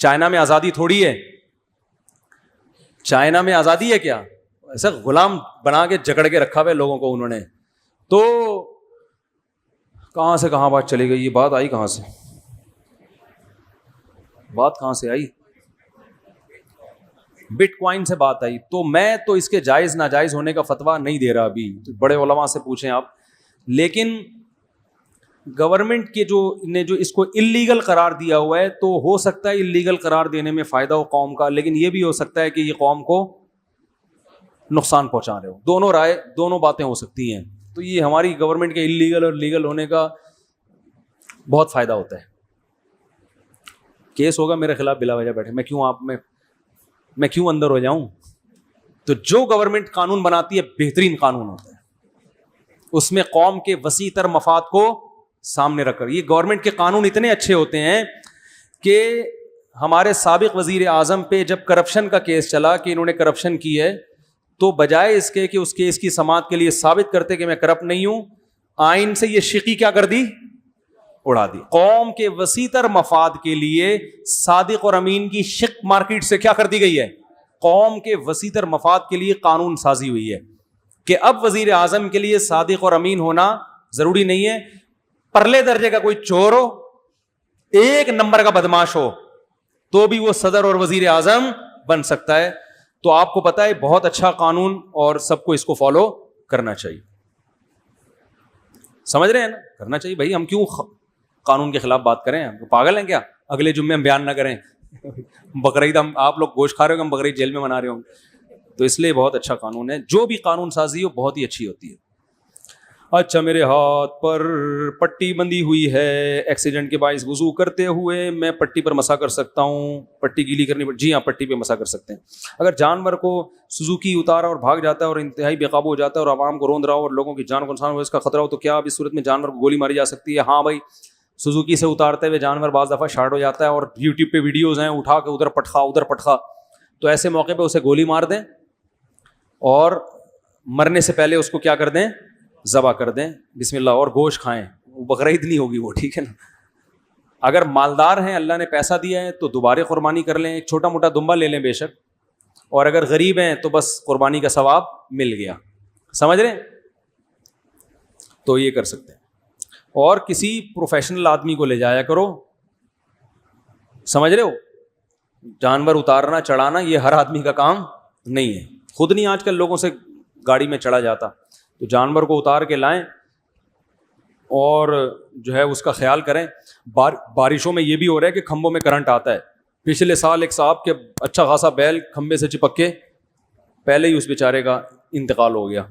چائنا میں آزادی تھوڑی ہے, چائنا میں آزادی ہے کیا؟ ایسا غلام بنا کے جکڑ کے رکھا ہوا ہے لوگوں کو انہوں نے. تو کہاں سے کہاں بات چلی گئی, یہ بات آئی کہاں سے, بات کہاں سے آئی؟ بٹ کوائن سے بات آئی. تو میں تو اس کے جائز ناجائز ہونے کا فتویٰ نہیں دے رہا ابھی, تو بڑے علماء سے پوچھیں آپ. لیکن گورنمنٹ کے جو اس کو اللیگل قرار دیا ہوا ہے, تو ہو سکتا ہے اللیگل قرار دینے میں فائدہ ہو قوم کا, لیکن یہ بھی ہو سکتا ہے کہ یہ قوم کو نقصان پہنچا رہے ہو. دونوں باتیں ہو سکتی ہیں. تو یہ ہماری گورنمنٹ کے اللیگل اور لیگل ہونے کا بہت فائدہ ہوتا ہے. کیس ہوگا میرے خلاف بلا وجہ بیٹھے, میں کیوں اندر ہو جاؤں؟ تو جو گورنمنٹ قانون بناتی ہے بہترین قانون ہوتا ہے, اس میں قوم کے وسیع تر مفاد کو سامنے رکھ کر. یہ گورنمنٹ کے قانون اتنے اچھے ہوتے ہیں کہ ہمارے سابق وزیر اعظم پہ جب کرپشن کا کیس چلا کہ انہوں نے کرپشن کی ہے, تو بجائے اس کے کہ اس کیس کی سماعت کے لیے ثابت کرتے کہ میں کرپٹ نہیں ہوں, آئین سے یہ شقی کیا کر دی؟ اڑا دی. قوم کے وسیع تر مفاد کے لیے صادق اور امین کی شق مارکیٹ سے کیا کر دی گئی ہے؟ قوم کے وسیع تر مفاد کے لیے قانون سازی ہوئی ہے کہ اب وزیر اعظم کے لیے صادق اور امین ہونا ضروری نہیں ہے. پرلے درجے کا کوئی چور ہو, ایک نمبر کا بدماش ہو, تو بھی وہ صدر اور وزیر اعظم بن سکتا ہے. تو آپ کو پتا ہے بہت اچھا قانون اور سب کو اس کو فالو کرنا چاہیے. سمجھ رہے ہیں نا؟ کرنا چاہیے بھائی. ہم کیوں قانون کے خلاف بات کریں؟ ہم پاگل ہیں کیا؟ اگلے جمعے ہم بیان نہ کریں بقرعید ہم آپ لوگ گوشت کھا رہے ہو, ہم بقرعید جیل میں منا رہے ہوں. تو اس لیے بہت اچھا قانون ہے. جو بھی قانون سازی ہو بہت ہی اچھی ہوتی ہے. اچھا, میرے ہاتھ پر پٹی بندھی ہوئی ہے, ایکسیڈنٹ کے باعث وضو کرتے ہوئے میں پٹی پر مسا کر سکتا ہوں؟ پٹی گیلی کرنی پڑ؟ جی ہاں, پٹی پہ مسا کر سکتے ہیں. اگر جانور کو سوزوکی اتارا اور بھاگ جاتا ہے اور انتہائی بے قابو ہو جاتا ہے اور عوام کو روند رہا ہو اور لوگوں کی جان کو نقصان ہو, اس کا خطرہ ہو, تو کیا اب اس صورت میں جانور کو گولی ماری جا سکتی ہے؟ ہاں بھائی, سوزوکی سے اتارتے ہوئے جانور بعض دفعہ شارٹ ہو جاتا ہے اور یوٹیوب پہ ویڈیوز ہیں, اٹھا کے ادھر پٹخا, تو ایسے موقع پہ اسے گولی مار دیں اور مرنے سے پہلے اس کو کیا کر دیں؟ ذبح کر دیں, بسم اللہ, اور گوشت کھائیں. بقرعید نہیں ہوگی وہ, ٹھیک ہے نا. اگر مالدار ہیں, اللہ نے پیسہ دیا ہے, تو دوبارہ قربانی کر لیں, ایک چھوٹا موٹا دمبا لے لیں بے شک. اور اگر غریب ہیں تو بس قربانی کا ثواب مل گیا. سمجھ رہے ہیں؟ تو یہ کر سکتے ہیں. اور کسی پروفیشنل آدمی کو لے جایا کرو. سمجھ رہے ہو؟ جانور اتارنا چڑھانا یہ ہر آدمی کا کام نہیں ہے. خود نہیں آج کل لوگوں سے گاڑی میں چڑھا جاتا, تو جانور کو اتار کے لائیں اور جو ہے اس کا خیال کریں. بارشوں میں یہ بھی ہو رہا ہے کہ کھمبوں میں کرنٹ آتا ہے. پچھلے سال ایک صاحب کے اچھا خاصا بیل کھمبے سے چپک کے پہلے ہی اس بیچارے کا انتقال ہو گیا.